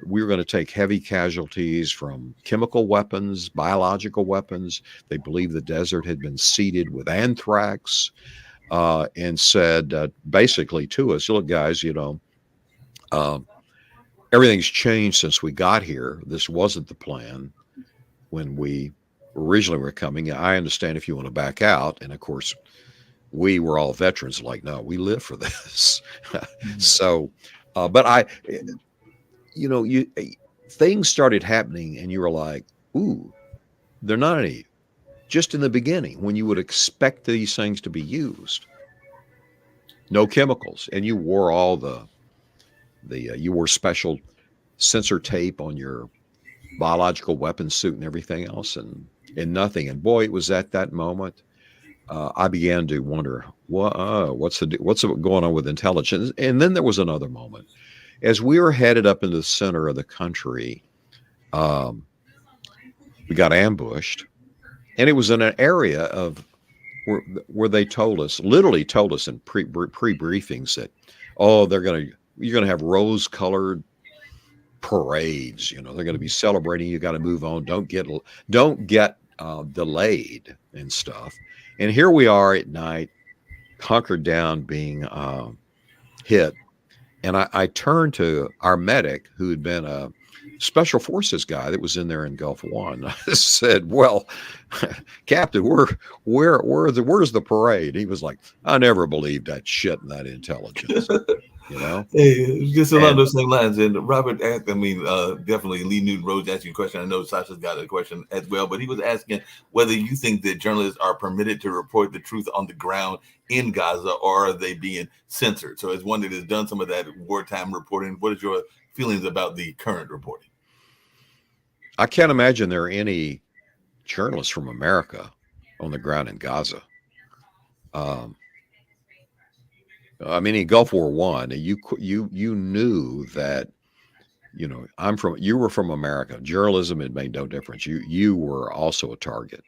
we were going to take heavy casualties from chemical weapons, biological weapons. They believed the desert had been seeded with anthrax, and said basically to us, look, guys, everything's changed since we got here. This wasn't the plan when we originally were coming. I understand if you want to back out. And of course, we were all veterans, like, no, we live for this. So, but things started happening, and you were like, ooh, they're not any, just in the beginning, when you would expect these things to be used. No chemicals. And you wore all you wore special sensor tape on your biological weapon suit and everything else, and nothing. And boy, it was at that moment I began to wonder, what's going on with intelligence? And then there was another moment. As we were headed up into the center of the country, we got ambushed, and it was in an area where they literally told us in pre-briefings that, they're going to you're going to have rose-colored parades. You know, they're going to be celebrating. You got to move on. Don't get delayed and stuff. And here we are at night, hunkered down, being hit. And I turned to our medic, who had been a special forces guy that was in there in Gulf One. I said, "Well, Captain, where's the parade?" He was like, "I never believed that shit in that intelligence." You know, hey, just along those same lines. And Robert, definitely Lee Newton Rhodes asked you a question. I know Sasha's got a question as well, but he was asking whether you think that journalists are permitted to report the truth on the ground in Gaza, or are they being censored? So, as one that has done some of that wartime reporting, what is your feelings about the current reporting? I can't imagine there are any journalists from America on the ground in Gaza. I mean, in Gulf War I, you knew that, you know, you were from America. Journalism, it made no difference. You were also a target.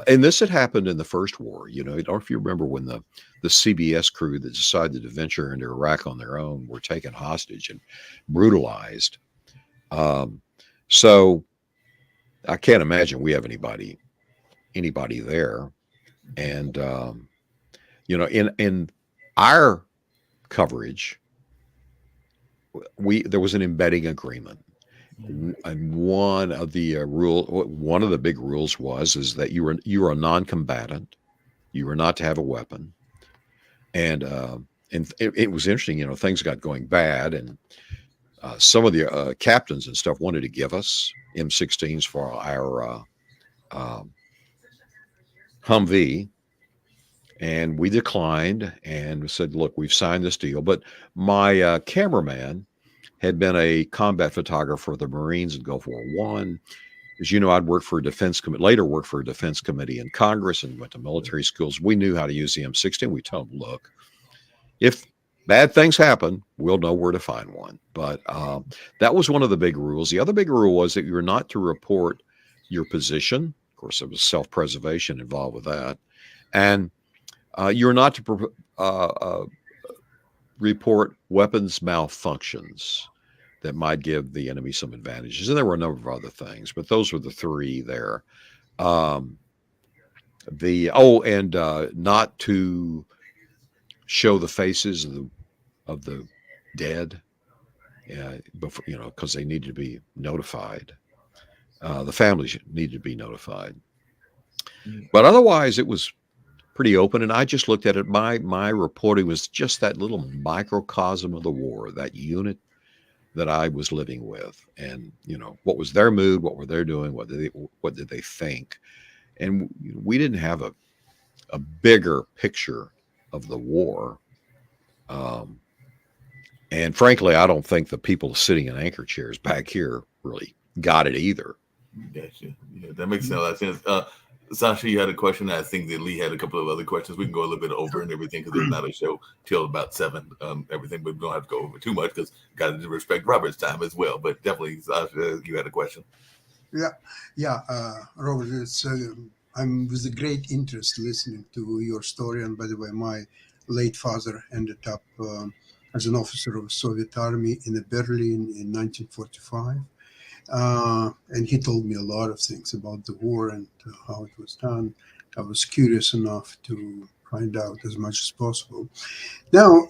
And this had happened in the first war. You know, I don't know if you remember when the CBS crew that decided to venture into Iraq on their own were taken hostage and brutalized. So I can't imagine we have anybody there. And, you know, in our coverage, there was an embedding agreement. And one of the big rules is that you were a non-combatant. You were not to have a weapon. And it was interesting, you know, things got going bad, and some of the captains and stuff wanted to give us M16s for our Humvee, and we declined and said, "Look, we've signed this deal." But my cameraman had been a combat photographer for the Marines in Gulf War I. As you know, I'd worked for a defense committee, later worked for a defense committee in Congress, and went to military schools. We knew how to use the M16. We told them, "Look, if bad things happen, we'll know where to find one." But that was one of the big rules. The other big rule was that you're not to report your position. Of course, there was self-preservation involved with that. And you're not to report weapons malfunctions that might give the enemy some advantages. And there were a number of other things, but those were the three there. And not to show the faces of the dead, before, you know, because they needed to be notified. The families needed to be notified. But otherwise, it was pretty open, and I just looked at it. My reporting was just that little microcosm of the war, that unit that I was living with, and, you know, what was their mood, what were they doing, what did they think, and we didn't have a bigger picture of the war. And frankly, I don't think the people sitting in anchor chairs back here really got it either. Gotcha. Yeah, that makes a lot of sense. Sasha, you had a question. I think that Lee had a couple of other questions. We can go a little bit over and everything, because there's not a show till about 7. Everything, but we don't have to go over too much because got to respect Robert's time as well. But definitely, Sasha, you had a question. Yeah, Robert, I'm with a great interest listening to your story. And by the way, my late father ended up as an officer of the Soviet Army in Berlin in 1945. And he told me a lot of things about the war and how it was done. I was curious enough to find out as much as possible. Now,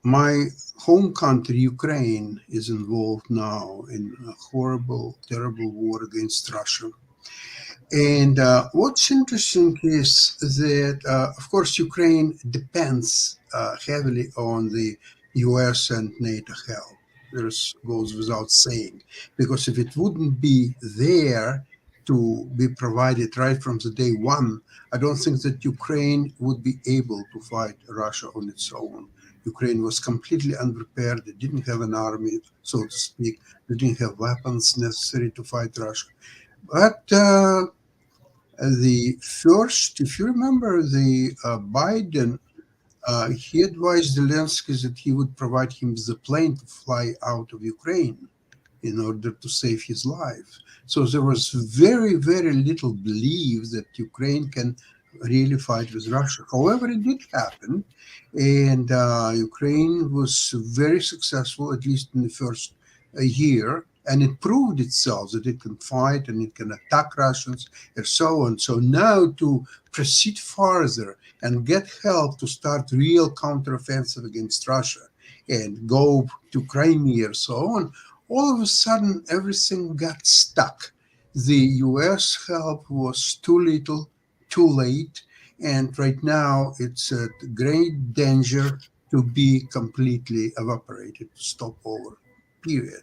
my home country, Ukraine, is involved now in a horrible, terrible war against Russia. And what's interesting is that, of course, Ukraine depends heavily on the US and NATO help. This goes without saying, because if it wouldn't be there to be provided right from the day one, I don't think that Ukraine would be able to fight Russia on its own. Ukraine was completely unprepared. They didn't have an army, so to speak. They didn't have weapons necessary to fight Russia. But the first, if you remember, the Biden, he advised Zelensky that he would provide him the plane to fly out of Ukraine in order to save his life. So there was very, very little belief that Ukraine can really fight with Russia. However, it did happen, and Ukraine was very successful, at least in the first year, and it proved itself that it can fight and it can attack Russians and so on. So now to proceed further and get help to start real counteroffensive against Russia and go to Crimea and so on, all of a sudden everything got stuck. The US help was too little, too late, and right now it's a great danger to be completely evaporated, stop over, period.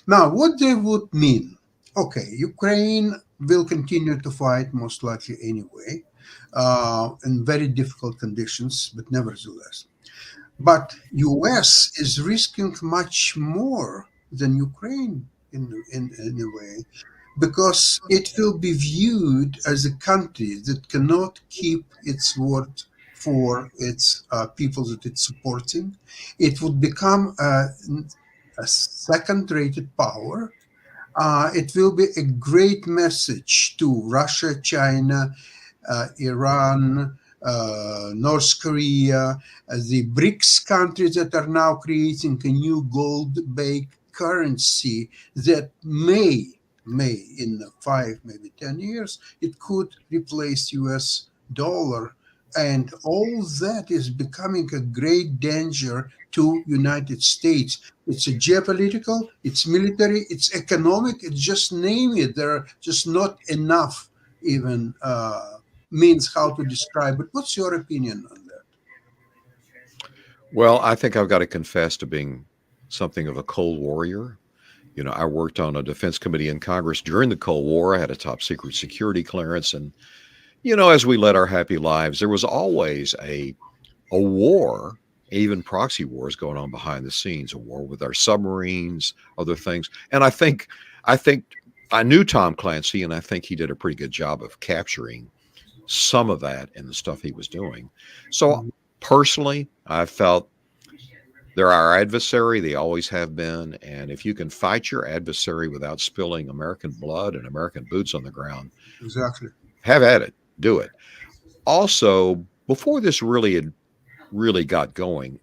Now, what they would mean? Okay, Ukraine will continue to fight most likely anyway, in very difficult conditions, but nevertheless. But US is risking much more than Ukraine in a way, because it will be viewed as a country that cannot keep its word for its people that it's supporting. It would become a second-rated power. It will be a great message to Russia, China, Iran, North Korea, the BRICS countries that are now creating a new gold-based currency that may in 5, maybe 10 years, it could replace US dollar. And all that is becoming a great danger to United States. It's a geopolitical, it's military, it's economic, it's just name it. There are just not enough even means how to describe it. What's your opinion on that? Well, I think I've got to confess to being something of a Cold Warrior. You know, I worked on a defense committee in Congress during the Cold War. I had a top secret security clearance. And, you know, as we led our happy lives, there was always a war, even proxy wars going on behind the scenes, a war with our submarines, other things. And I think I knew Tom Clancy, and I think he did a pretty good job of capturing some of that in the stuff he was doing. So personally, I felt they're our adversary. They always have been. And if you can fight your adversary without spilling American blood and American boots on the ground, Exactly. have at it. Do it. Also, before this really got going,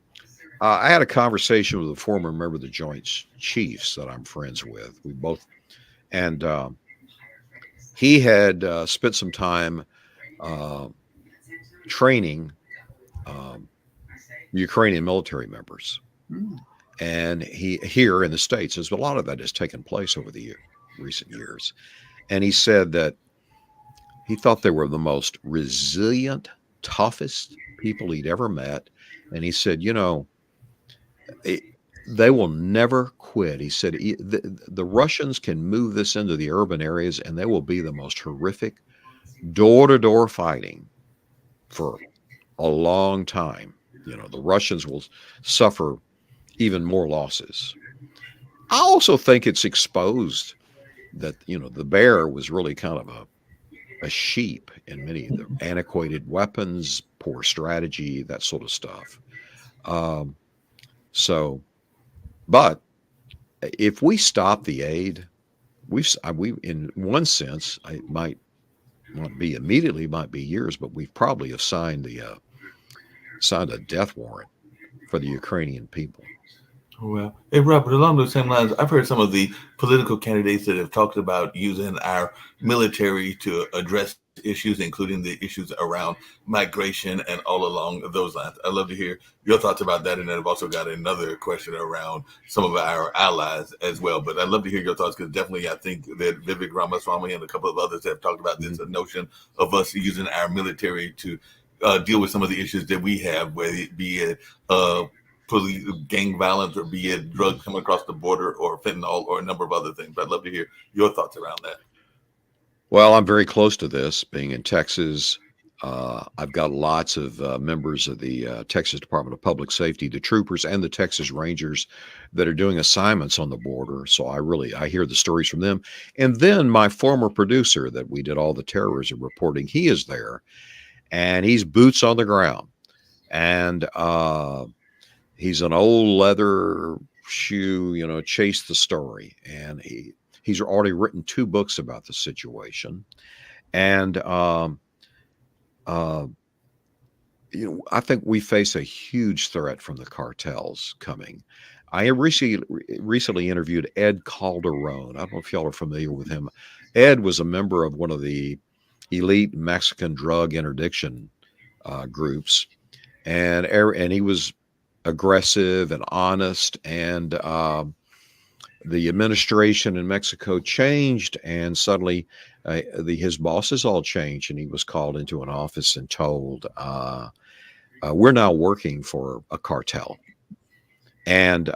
I had a conversation with a former member of the Joint Chiefs that I'm friends with. We both, and he had spent some time training Ukrainian military members. And he here in the States, as a lot of that has taken place over the recent years. And he said that he thought they were the most resilient, toughest people he'd ever met. And he said, you know, they will never quit. He said the Russians can move this into the urban areas and they will be the most horrific door-to-door fighting for a long time. You know, the Russians will suffer even more losses. I also think it's exposed that, you know, the bear was really kind of a sheep in many of the antiquated weapons, poor strategy, that sort of stuff. But if we stop the aid, we in one sense, it might not be immediately, might be years, but we've probably signed a death warrant for the Ukrainian people. Well, hey, Robert, along those same lines, I've heard some of the political candidates that have talked about using our military to address issues, including the issues around migration and all along those lines. I'd love to hear your thoughts about that. And then I've also got another question around some of our allies as well. But I'd love to hear your thoughts because definitely I think that Vivek Ramaswamy and a couple of others have talked about this notion of us using our military to deal with some of the issues that we have, whether it be police gang violence or be it drugs coming across the border or fentanyl or a number of other things. But I'd love to hear your thoughts around that. Well, I'm very close to this, being in Texas. I've got lots of members of the Texas Department of Public Safety, the troopers and the Texas Rangers that are doing assignments on the border. So I hear the stories from them. And then my former producer that we did all the terrorism reporting, he is there and he's boots on the ground. And he's an old leather shoe, you know, chase the story. And he's already written 2 books about the situation. And uh, I think we face a huge threat from the cartels coming. I recently interviewed Ed Calderon. I don't know if y'all are familiar with him. Ed was a member of one of the elite Mexican drug interdiction groups, and he was aggressive and honest. And the administration in Mexico changed, and suddenly his bosses all changed, and he was called into an office and told, "We're now working for a cartel, and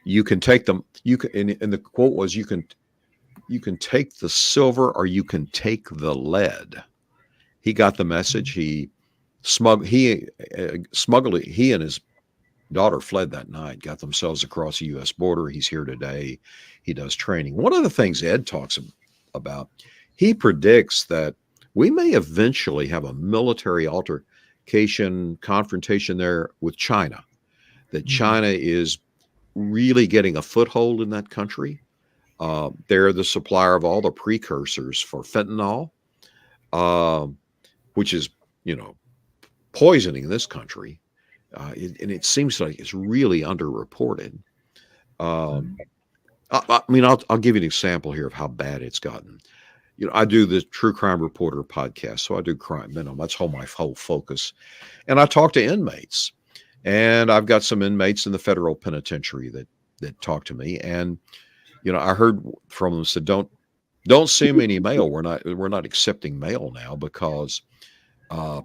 you can take them. You can." And the quote was, "You can take the silver, or you can take the lead." He got the message. He smuggled it. He and his daughter fled that night, got themselves across the U.S. border. He's here today. He does training. One of the things Ed talks about, he predicts that we may eventually have a military confrontation there with China, that China is really getting a foothold in that country. They're the supplier of all the precursors for fentanyl, which is, poisoning this country. And it seems like it's really underreported. I mean, I'll give you an example here of how bad it's gotten. I do the True Crime Reporter podcast, so I do crime. That's my whole focus. And I talk to inmates, and I've got some inmates in the federal penitentiary that talk to me. And I heard from them, said, "Don't send me any mail. We're not accepting mail now because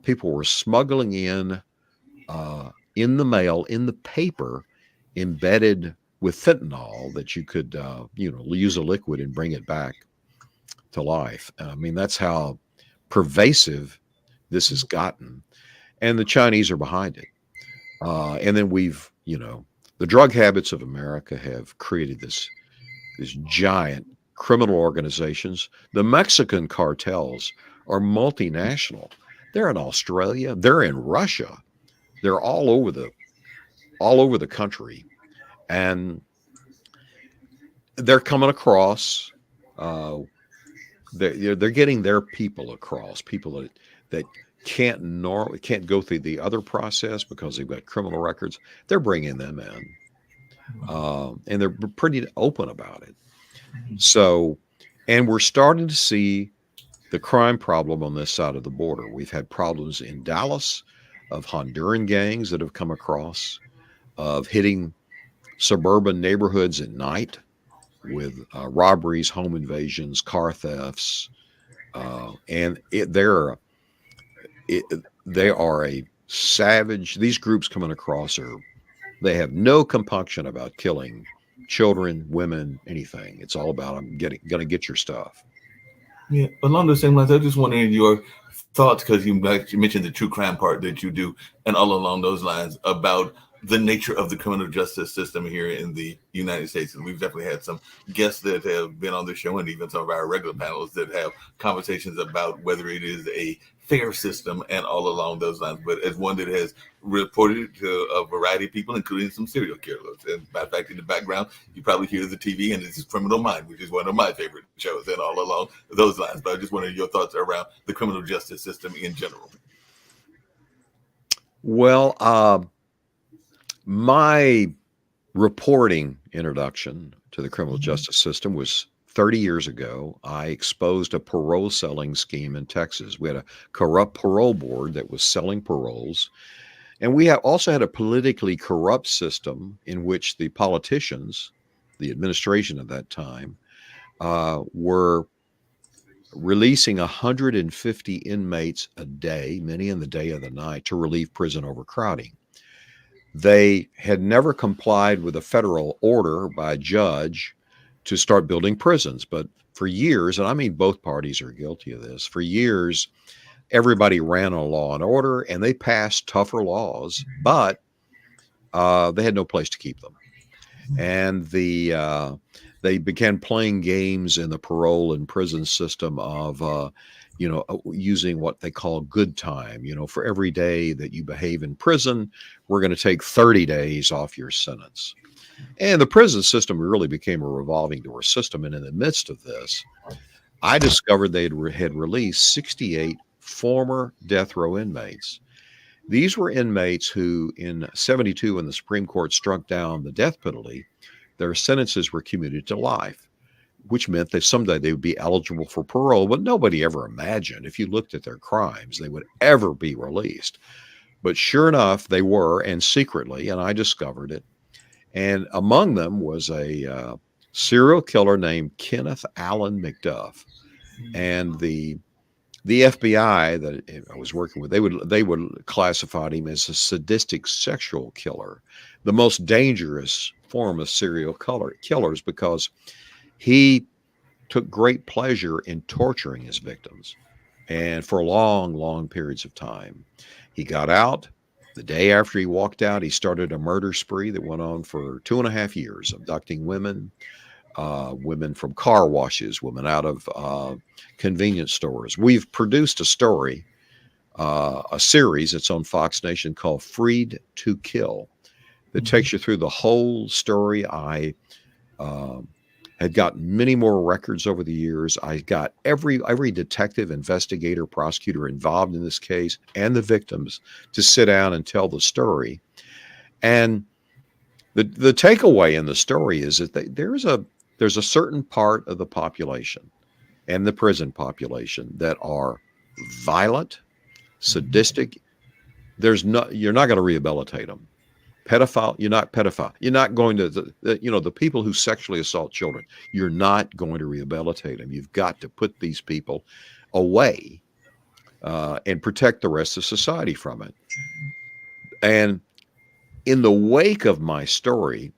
people were smuggling in the mail, in the paper, embedded with fentanyl that you could, use a liquid and bring it back to life." I mean, that's how pervasive this has gotten. And the Chinese are behind it. And then the drug habits of America have created this giant criminal organizations. The Mexican cartels are multinational. They're in Australia. They're in Russia. They're all over the country, and they're coming across. They're getting their people across. People that can't go through the other process because they've got criminal records. They're bringing them in, and they're pretty open about it. So, and we're starting to see the crime problem on this side of the border. We've had problems in Dallas of Honduran gangs that have come across, of hitting suburban neighborhoods at night with robberies, home invasions, car thefts, and they are a savage. These groups coming across they have no compunction about killing children, women, anything. It's all about gonna get your stuff. Yeah, along the same lines, I just wondering your thoughts, because you mentioned the true crime part that you do, and all along those lines about the nature of the criminal justice system here in the United States. And we've definitely had some guests that have been on the show, and even some of our regular panels that have conversations about whether it is a fair system and all along those lines. But as one that has reported to a variety of people, including some serial killers. And by fact, in the background, you probably hear the TV, and it's Criminal Mind, which is one of my favorite shows, and all along those lines. But I just wanted your thoughts around the criminal justice system in general. Well, my reporting introduction to the criminal justice system was 30 years ago. I exposed a parole selling scheme in Texas. We had a corrupt parole board that was selling paroles. And we also had a politically corrupt system in which the politicians, the administration at that time, were releasing 150 inmates a day, many in the day of the night, to relieve prison overcrowding. They had never complied with a federal order by a judge to start building prisons. But for years, and I mean both parties are guilty of this, for years, everybody ran on law and order, and they passed tougher laws, but they had no place to keep them. And they began playing games in the parole and prison system of using what they call good time. For every day that you behave in prison, we're going to take 30 days off your sentence. And the prison system really became a revolving door system. And in the midst of this, I discovered they had released 68 former death row inmates. These were inmates who, in 72, when the Supreme Court struck down the death penalty, their sentences were commuted to life, which meant that someday they would be eligible for parole. But nobody ever imagined, if you looked at their crimes, they would ever be released. But sure enough, they were, and secretly, and I discovered it. And among them was a serial killer named Kenneth Allen McDuff. And the FBI that I was working with, they would classify him as a sadistic sexual killer, the most dangerous form of serial killers, because he took great pleasure in torturing his victims, and for long periods of time. He got out. The day after he walked out, he started a murder spree that went on for 2.5 years, abducting women, women from car washes, women out of convenience stores. We've produced a story, a series that's on Fox Nation called Freed to Kill, that takes you through the whole story. I had got many more records over the years. I got every detective, investigator, prosecutor involved in this case and the victims to sit down and tell the story. And the takeaway in the story is that there's a certain part of the population and the prison population that are violent, sadistic. You're not going to rehabilitate them. Pedophile, you're not pedophile. You're not going to, the people who sexually assault children, you're not going to rehabilitate them. You've got to put these people away and protect the rest of society from it. And in the wake of my story,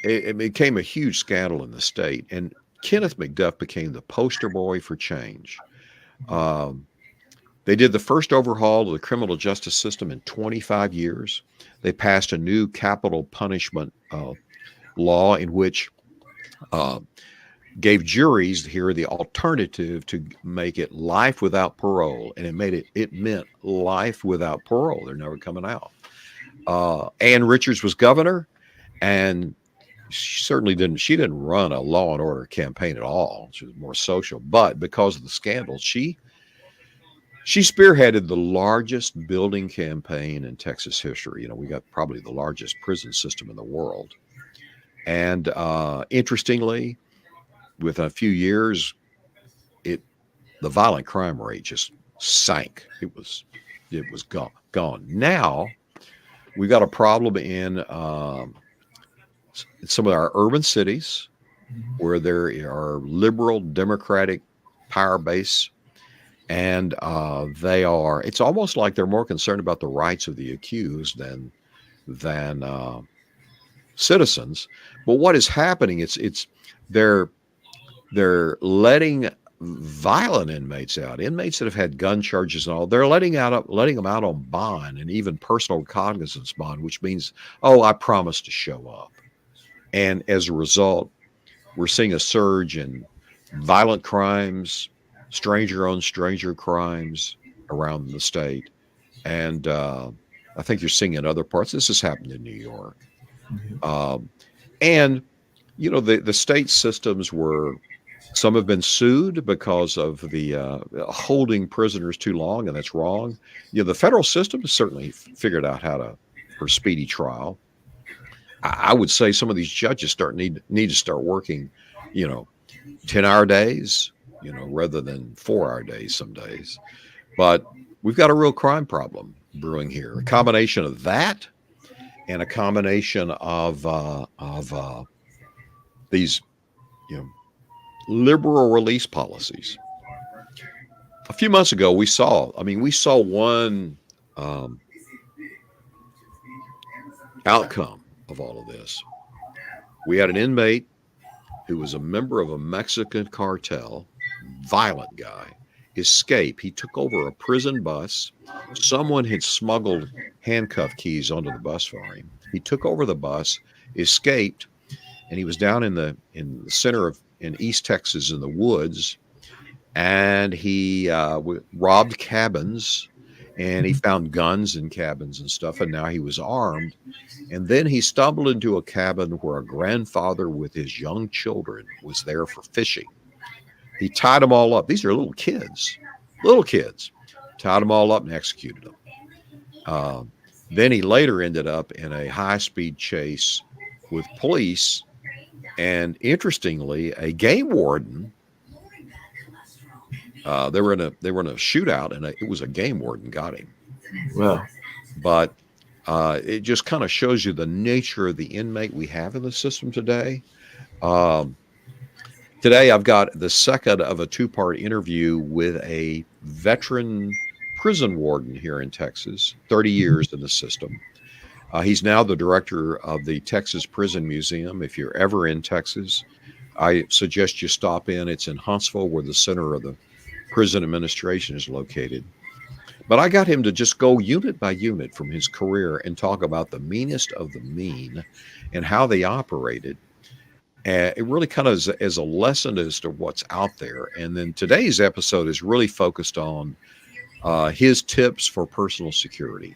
it became a huge scandal in the state. And Kenneth McDuff became the poster boy for change. They did the first overhaul of the criminal justice system in 25 years. They passed a new capital punishment law in which gave juries here the alternative to make it life without parole, and it meant life without parole. They're never coming out. Ann Richards was governor, and she didn't run a law and order campaign at all. She was more social, but because of the scandal, she spearheaded the largest building campaign in Texas history. We got probably the largest prison system in the world. And interestingly, within a few years, the violent crime rate just sank. It was gone. Now we've got a problem in some of our urban cities where there are liberal Democratic power base. And it's almost like they're more concerned about the rights of the accused than citizens. But what is happening, they're letting violent inmates out, inmates that have had gun charges and all. They're letting them out on bond and even personal recognizance bond, which means, I promise to show up. And as a result, we're seeing a surge in violent crimes, stranger on stranger crimes around the state. And I think you're seeing in other parts. This has happened in New York. And, the state systems some have been sued because of the holding prisoners too long, and that's wrong. The federal system has certainly figured out for speedy trial. I would say some of these judges need to start working, 10-hour days, rather than 4-hour days some days. But we've got a real crime problem brewing here. A combination of that and a combination of these, liberal release policies. A few months ago, we saw one outcome of all of this. We had an inmate who was a member of a Mexican cartel, violent guy, escape. He took over a prison bus. Someone had smuggled handcuff keys onto the bus for him. He took over the bus, escaped, and he was down in the center in East Texas in the woods, and he robbed cabins, and he found guns in cabins and stuff, and now he was armed. And then he stumbled into a cabin where a grandfather with his young children was there for fishing. He tied them all up. These are little kids. little kids, tied them all up and executed them. Then he later ended up in a high-speed chase with police, and interestingly, a game warden. They were in a shootout, and it was a game warden got him. Wow. But it just kind of shows you the nature of the inmate we have in the system today. Today, I've got the second of a two-part interview with a veteran prison warden here in Texas, 30 years in the system. He's now the director of the Texas Prison Museum. If you're ever in Texas, I suggest you stop in. It's in Huntsville, where the center of the prison administration is located. But I got him to just go unit by unit from his career and talk about the meanest of the mean and how they operated. And it really kind of is a lesson as to what's out there. And then today's episode is really focused on his tips for personal security.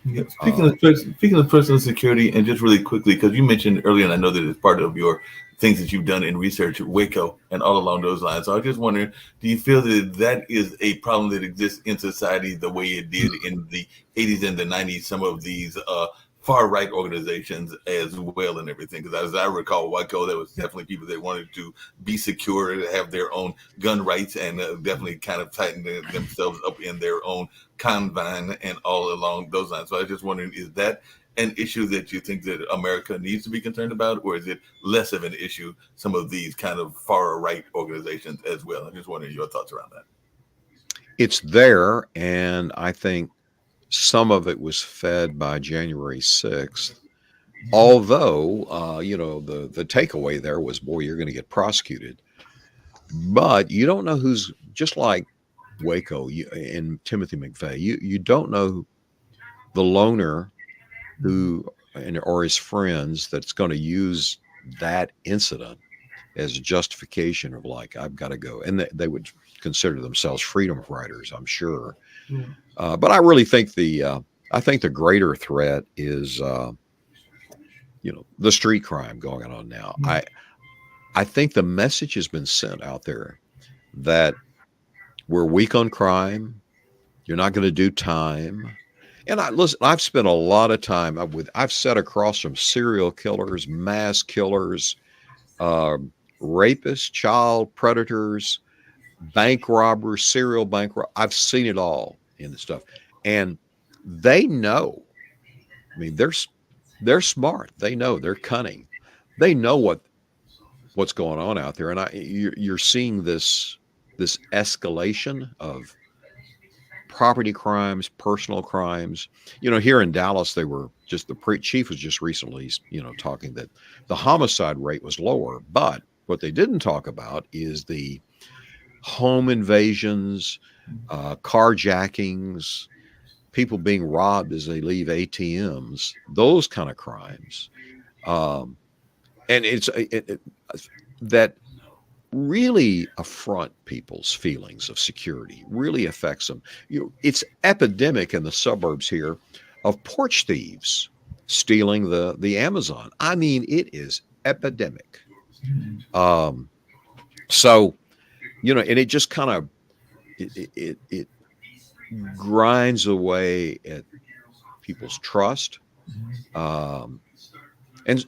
Yeah. Speaking of personal security, and just really quickly, because you mentioned earlier, and I know that it's part of your things that you've done in research at Waco and all along those lines. So I was just wondering, do you feel that that is a problem that exists in society the way it did in the 80s and the 90s, some of these far-right organizations as well and everything? Because as I recall, Waco, there was definitely people that wanted to be secure, to have their own gun rights, and definitely kind of tighten themselves up in their own confine and all along those lines. So I was just wondering, is that an issue that you think that America needs to be concerned about, or is it less of an issue, some of these kind of far-right organizations as well? I'm just wondering your thoughts around that. It's there, and I think some of it was fed by January 6th. Although, the takeaway there was, boy, you're going to get prosecuted. But you don't know who's, just like Waco and Timothy McVeigh, you don't know the loner or his friends that's going to use that incident as a justification of, like, I've got to go. And they would consider themselves freedom fighters, I'm sure. Yeah. But I really think the greater threat is, the street crime going on now. I think the message has been sent out there that we're weak on crime. You're not going to do time. And I've spent a lot of time I've sat across from serial killers, mass killers, rapists, child predators, bank robbers, serial bank robbers. I've seen it all in the stuff. And they know. I mean, they're smart. They know. They're cunning. They know what's going on out there. And you're seeing this escalation of property crimes, personal crimes. Here in Dallas, the chief was just recently, talking that the homicide rate was lower. But what they didn't talk about is the home invasions, carjackings, people being robbed as they leave ATMs, those kind of crimes. And it's that really affront people's feelings of security, really affects them. It's epidemic in the suburbs here of porch thieves stealing the Amazon. I mean, it is epidemic. So, and it just kind of, it grinds away at people's trust. And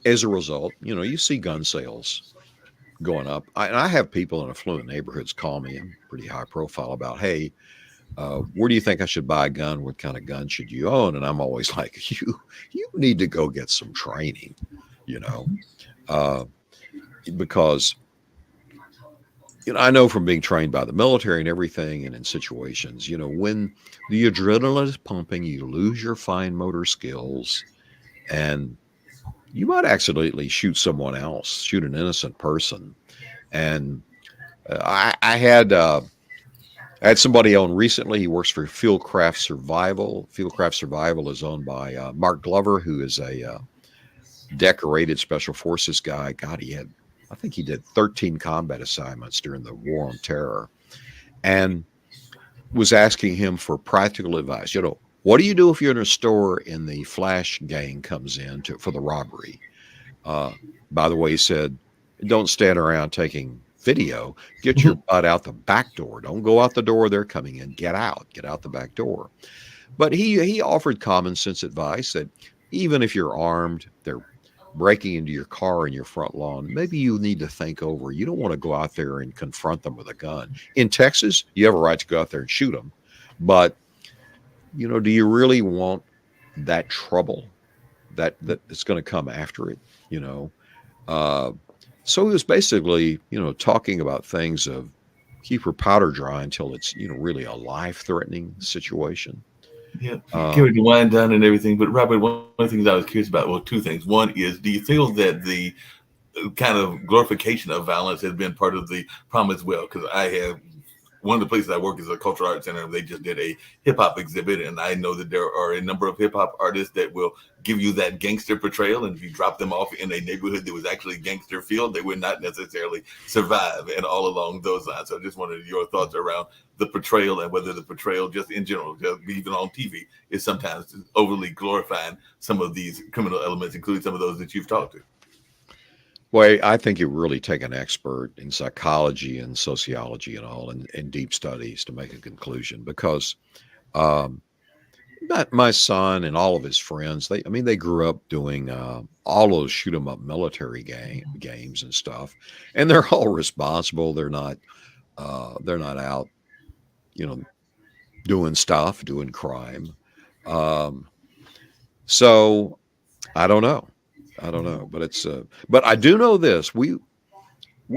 as a result, you see gun sales going up. I have people in affluent neighborhoods call me, I'm pretty high profile, about, hey, where do you think I should buy a gun? What kind of gun should you own? And I'm always like, you need to go get some training, because, I know from being trained by the military and everything, and in situations, when the adrenaline is pumping, you lose your fine motor skills, and you might accidentally shoot someone else, shoot an innocent person. And I had somebody on recently. He works for Fieldcraft Survival. Fieldcraft Survival is owned by Mark Glover, who is a decorated Special Forces guy. God, I think he did 13 combat assignments during the War on Terror, and was asking him for practical advice. What do you do if you're in a store and the flash gang comes in for the robbery? By the way, he said, don't stand around taking video, get your butt out the back door. Don't go out the door they're coming in. Get out the back door. But he offered common sense advice that even if you're armed, they're breaking into your car in your front lawn, maybe you need to think over. You don't want to go out there and confront them with a gun. In Texas, you have a right to go out there and shoot them. But, do you really want that trouble that's going to come after it, So he was basically, talking about things of keep your powder dry until it's, really a life-threatening situation. Yeah, getting to wind down and everything. But Robert, one of the things I was curious about, well, two things. One is, do you feel that the kind of glorification of violence has been part of the problem as well? Because I have one of the places I work is a cultural arts center. They just did a hip hop exhibit, and I know that there are a number of hip hop artists that will give you that gangster portrayal. And if you drop them off in a neighborhood that was actually gangster filled, they would not necessarily survive. And all along those lines. So I just wanted your thoughts around the portrayal and whether the portrayal, just in general, just even on TV, is sometimes overly glorifying some of these criminal elements, including some of those that you've talked to. Well, I think you really take an expert in psychology and sociology and all, and deep studies to make a conclusion. Because my son and all of his friends, they grew up doing all those shoot 'em up military games and stuff, and they're all responsible. They're not out, doing stuff, doing crime. So I don't know, but but I do know this. We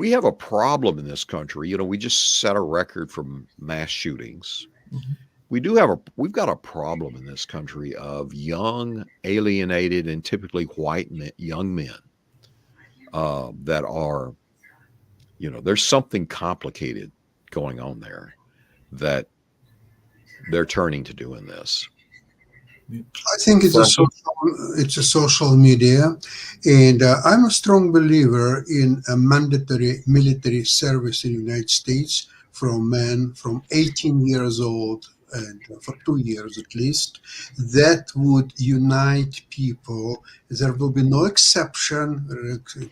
have a problem in this country. We just set a record for mass shootings. Mm-hmm. We've got a problem in this country of young, alienated, and typically white young men that are, there's something complicated going on there that they're turning to doing this. I think it's a social media, and I'm a strong believer in a mandatory military service in the United States from men from 18 years old and for 2 years at least. That would unite people. There will be no exception. It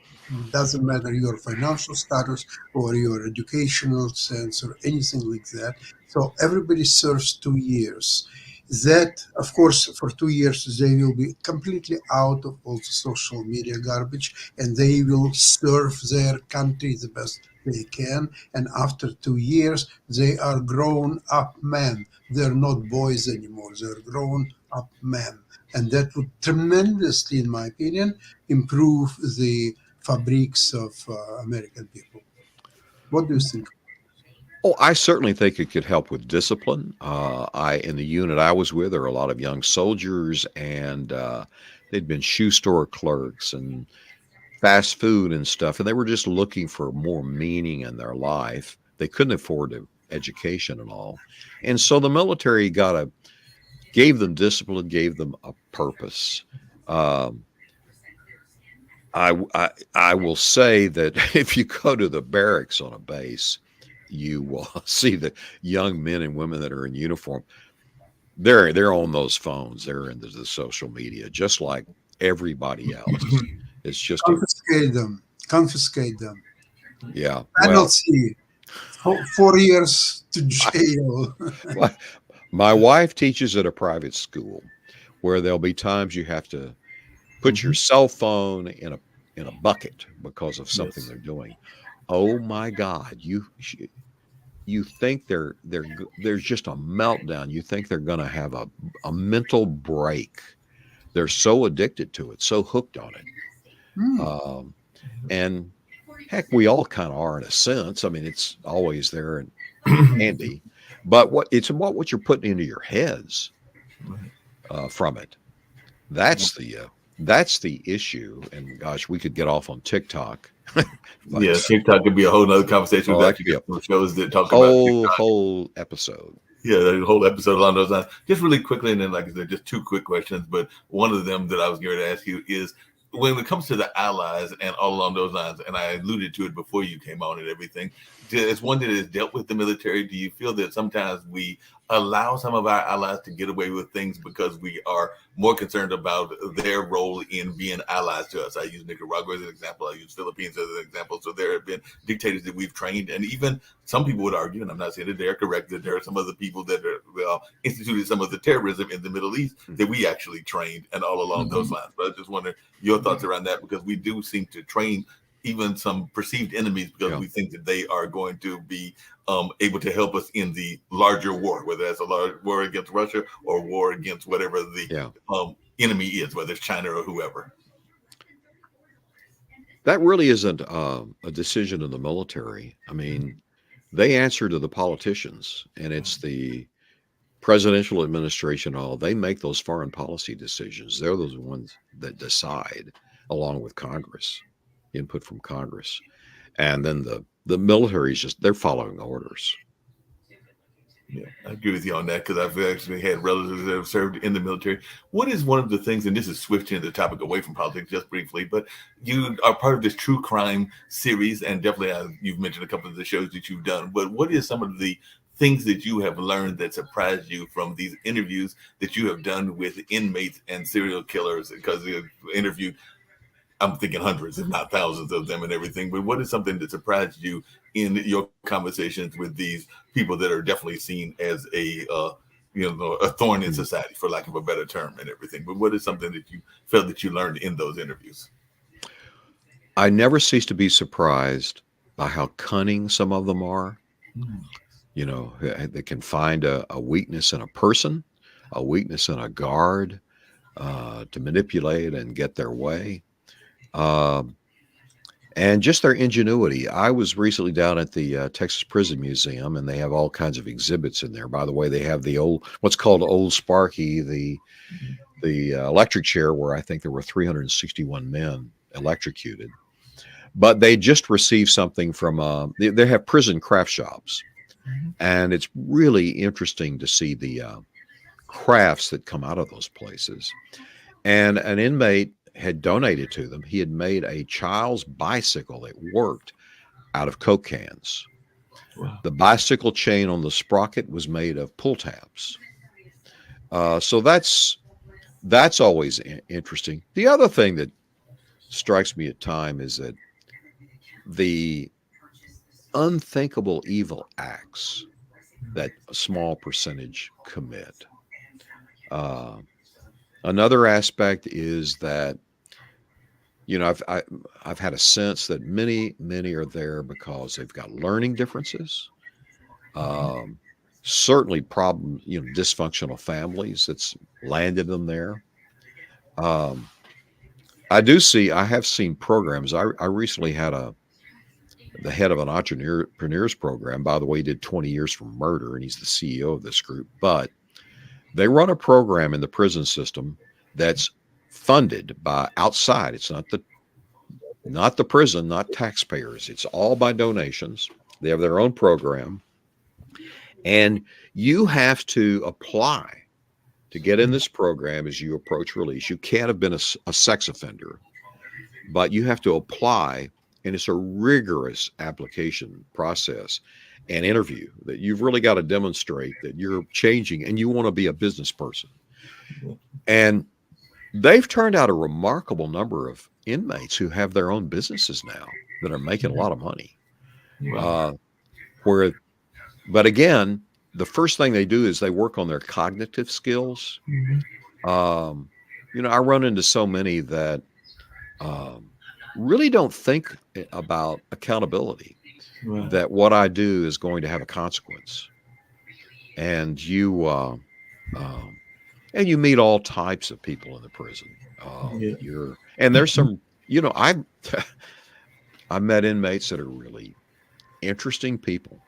doesn't matter your financial status or your educational sense or anything like that. So everybody serves 2 years. That, of course, for 2 years, they will be completely out of all the social media garbage, and they will serve their country the best they can. And after 2 years, they are grown-up men. They're not boys anymore. They're grown-up men. And that would tremendously, in my opinion, improve the fabrics of American people. What do you think? Oh, I certainly think it could help with discipline. In the unit I was with, there were a lot of young soldiers, and they'd been shoe store clerks and fast food and stuff, and they were just looking for more meaning in their life. They couldn't afford education and all, and so the military gave them discipline, gave them a purpose. I will say that if you go to the barracks on a base, you will see the young men and women that are in uniform. They're on those phones. They're into the social media, just like everybody else. It's just confiscate them. Yeah. Penalty, 4 years to jail. My wife teaches at a private school where there'll be times you have to put your cell phone in a bucket because of something they're doing. Oh my God! You think there's just a meltdown. You think they're going to have a mental break. They're so addicted to it, so hooked on it. And heck, we all kind of are in a sense. I mean, it's always there and handy, but what you're putting into your heads from it. That's the issue. And gosh, we could get off on TikTok. Yeah, TikTok could be a whole nother conversation. That could be shows that talk about whole episode. Yeah, the whole episode along those lines. Just really quickly, and then like I said, just two quick questions. But one of them that I was going to ask you is when it comes to the allies and all along those lines, and I alluded to it before you came on and everything. as one that has dealt with the military, do you feel that sometimes we allow some of our allies to get away with things because we are more concerned about their role in being allies to us? I use Nicaragua as an example. I use Philippines as an example. So there have been dictators that we've trained, and even some people would argue, and I'm not saying that they're correct, that there are some other people that are, instituted some of the terrorism in the Middle East that we actually trained, and all along those lines. But I just wonder your thoughts around that, because we do seem to train even some perceived enemies because we think that they are going to be able to help us in the larger war, whether that's a large war against Russia or war against whatever the enemy is, whether it's China or whoever. That really isn't a decision of the military. I mean, they answer to the politicians, and it's the presidential administration. They make those foreign policy decisions. They're those ones that decide, along with Congress, input from Congress. And then the military is they're following orders. Yeah, I agree with you on that, because I've actually had relatives that have served in the military. What is one of the things, and this is switching the topic away from politics just briefly, but you are part of this true crime series, and definitely you've mentioned a couple of the shows that you've done, but what is some of the things that you have learned that surprised you from these interviews that you have done with inmates and serial killers? Because you've interviewed, I'm thinking hundreds, if not thousands of them and everything. But what is something that surprised you in your conversations with these people that are definitely seen as a thorn in society, for lack of a better term, and everything? But what is something that you felt that you learned in those interviews? I never cease to be surprised by how cunning some of them are. You know, they can find a weakness in a person, a weakness in a guard, to manipulate and get their way. And just their ingenuity. I was recently down at the Texas Prison Museum, and they have all kinds of exhibits in there. By the way, they have the what's called Old Sparky, the electric chair, where I think there were 361 men electrocuted. But they just received something from they have prison craft shops, and it's really interesting to see the crafts that come out of those places. And an inmate had donated to them. He had made a child's bicycle that worked out of Coke cans. Wow. The bicycle chain on the sprocket was made of pull tabs. So that's always interesting. The other thing that strikes me at time is that the unthinkable evil acts that a small percentage commit. Another aspect is that, you know, I've had a sense that many are there because they've got learning differences, certainly problems, you know, dysfunctional families that's landed them there. I have seen programs. I recently had the head of an entrepreneurs program. By the way, he did 20 years for murder, and he's the CEO of this group. But they run a program in the prison system that's funded by outside. It's not the prison, not taxpayers. It's all by donations. They have their own program, and you have to apply to get in this program as you approach release. You can't have been a sex offender, but you have to apply, and it's a rigorous application process and interview that you've really got to demonstrate that you're changing and you want to be a business person. And they've turned out a remarkable number of inmates who have their own businesses now that are making a lot of money. Wow. But again, the first thing they do is they work on their cognitive skills. You know, I run into so many that really don't think about accountability, that what I do is going to have a consequence. And you meet all types of people in the prison. And there's some, you know, I've met inmates that are really interesting people.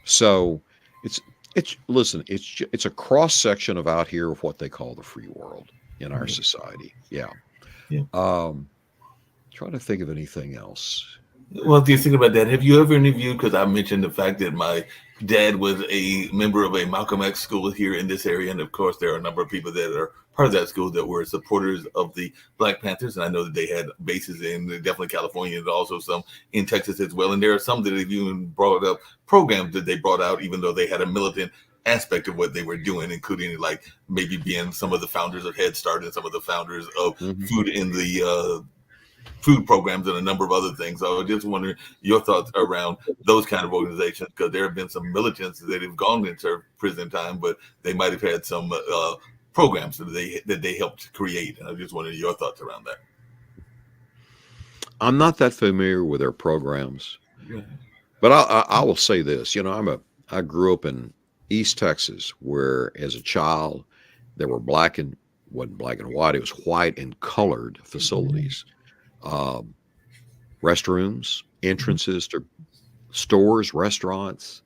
So listen, it's a cross section of out here of what they call the free world in our society. Trying to think of anything else. Well, if you think about that, have you ever interviewed? Because I mentioned the fact that my dad was a member of a Malcolm X school here in this area, and of course, there are a number of people that are part of that school that were supporters of the Black Panthers, and I know that they had bases in definitely California and also some in Texas as well. And there are some that have even brought up programs that they brought out, even though they had a militant aspect of what they were doing, including like maybe being some of the founders of Head Start and some of the founders of food in the food programs and a number of other things. So I was just wondering your thoughts around those kind of organizations, because there have been some militants that have gone into prison time, but they might have had some programs that they helped create. And I just wondering your thoughts around that. I'm not that familiar with their programs, but I will say this. You know, I grew up in East Texas, where as a child there were wasn't black and white, it was white and colored facilities. Restrooms, entrances to stores, restaurants,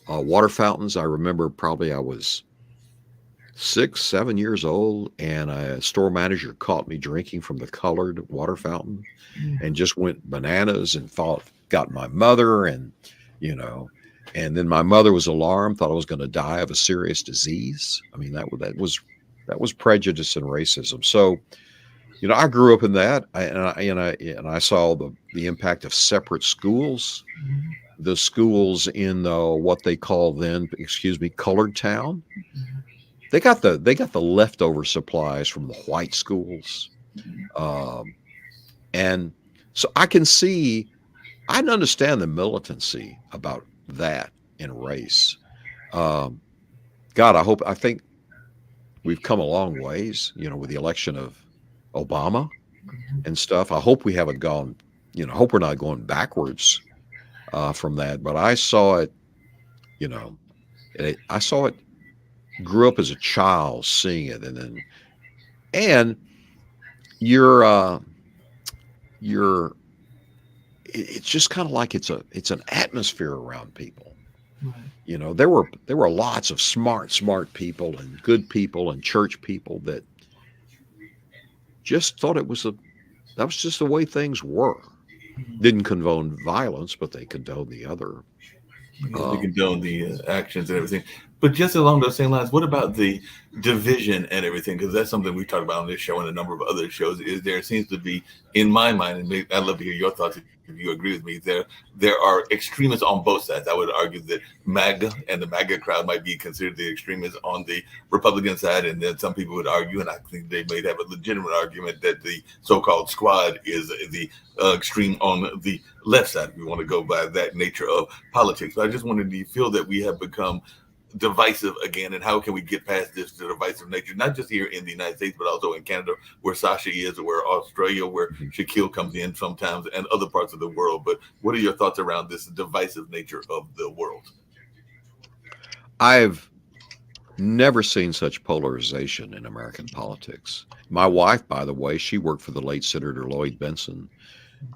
water fountains. I remember probably I was 6, 7 years old, and a store manager caught me drinking from the colored water fountain and just went bananas and got my mother, and, you know, and then my mother was alarmed, thought I was going to die of a serious disease. I mean, that was prejudice and racism. So, you know, I grew up in that, and I saw the impact of separate schools, the schools in what they call then, colored town. They got the leftover supplies from the white schools, and so I can understand the militancy about that in race. God, I think we've come a long ways, you know, with the election of Obama and stuff. I hope we haven't gone, you know, hope we're not going backwards from that. But I saw it, you know, I saw it, grew up as a child seeing it, and it's just kind of like it's an atmosphere around people. Right. You know, there were lots of smart people and good people and church people that just thought that was just the way things were. Didn't condone violence, but they condoned the other. They condone the actions and everything. But just along those same lines, what about the division and everything? Because that's something we talked about on this show and a number of other shows. Is there seems to be, in my mind, and I'd love to hear your thoughts if you agree with me, there are extremists on both sides. I would argue that MAGA and the MAGA crowd might be considered the extremists on the Republican side, and then some people would argue, and I think they may have a legitimate argument, that the so-called squad is the extreme on the left side, if we want to go by that nature of politics. But I just wondered, do you feel that we have become divisive again, and how can we get past this divisive nature, not just here in the United States, but also in Canada, where Sasha is, or where Australia, where Shaquille comes in sometimes, and other parts of the world? But what are your thoughts around this divisive nature of the world? I've never seen such polarization in American politics. My wife, by the way, she worked for the late Senator Lloyd Bentsen.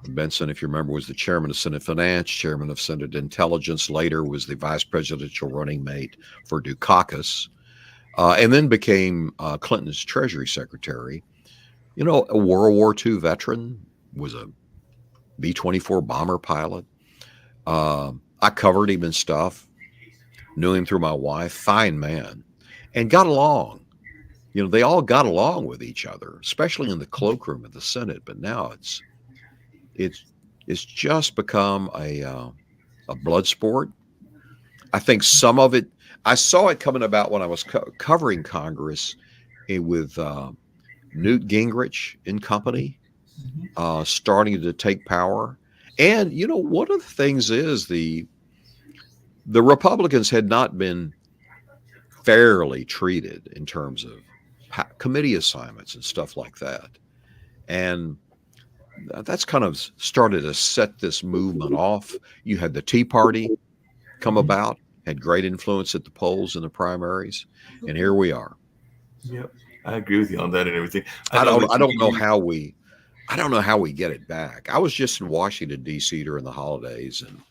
Bentsen, if you remember, was the chairman of Senate Finance, chairman of Senate Intelligence, later was the vice presidential running mate for Dukakis, and then became Clinton's Treasury Secretary. You know, a World War II veteran, was a B-24 bomber pilot. I covered him and stuff, knew him through my wife, fine man, and got along. You know, they all got along with each other, especially in the cloakroom of the Senate. But now it's just become a blood sport. I think some of it, I saw it coming about when I was covering Congress with Newt Gingrich and company starting to take power. And, you know, one of the things is the Republicans had not been fairly treated in terms of committee assignments and stuff like that. And that's kind of started to set this movement off. You had the Tea Party come about, had great influence at the polls and the primaries, and here we are. Yep, I agree with you on that and everything. I don't know how we get it back. I was just in Washington D.C. during the holidays and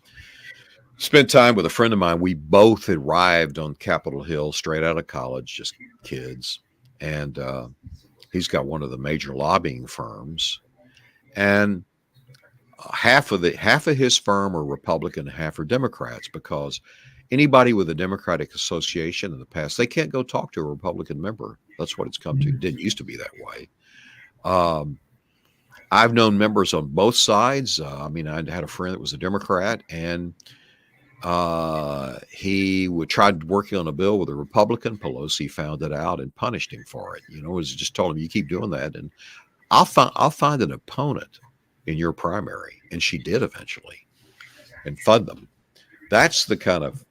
spent time with a friend of mine. We both arrived on Capitol Hill straight out of college, just kids, and he's got one of the major lobbying firms. And half of his firm are Republican, half are Democrats, because anybody with a Democratic association in the past, they can't go talk to a Republican member. That's what it's come to. It didn't used to be that way. I've known members on both sides. I mean, I had a friend that was a Democrat, and he tried working on a bill with a Republican. Pelosi found it out and punished him for it. You know, it was just told him, "You keep doing that, and I'll find an opponent in your primary." And she did eventually, and fund them. That's the kind of,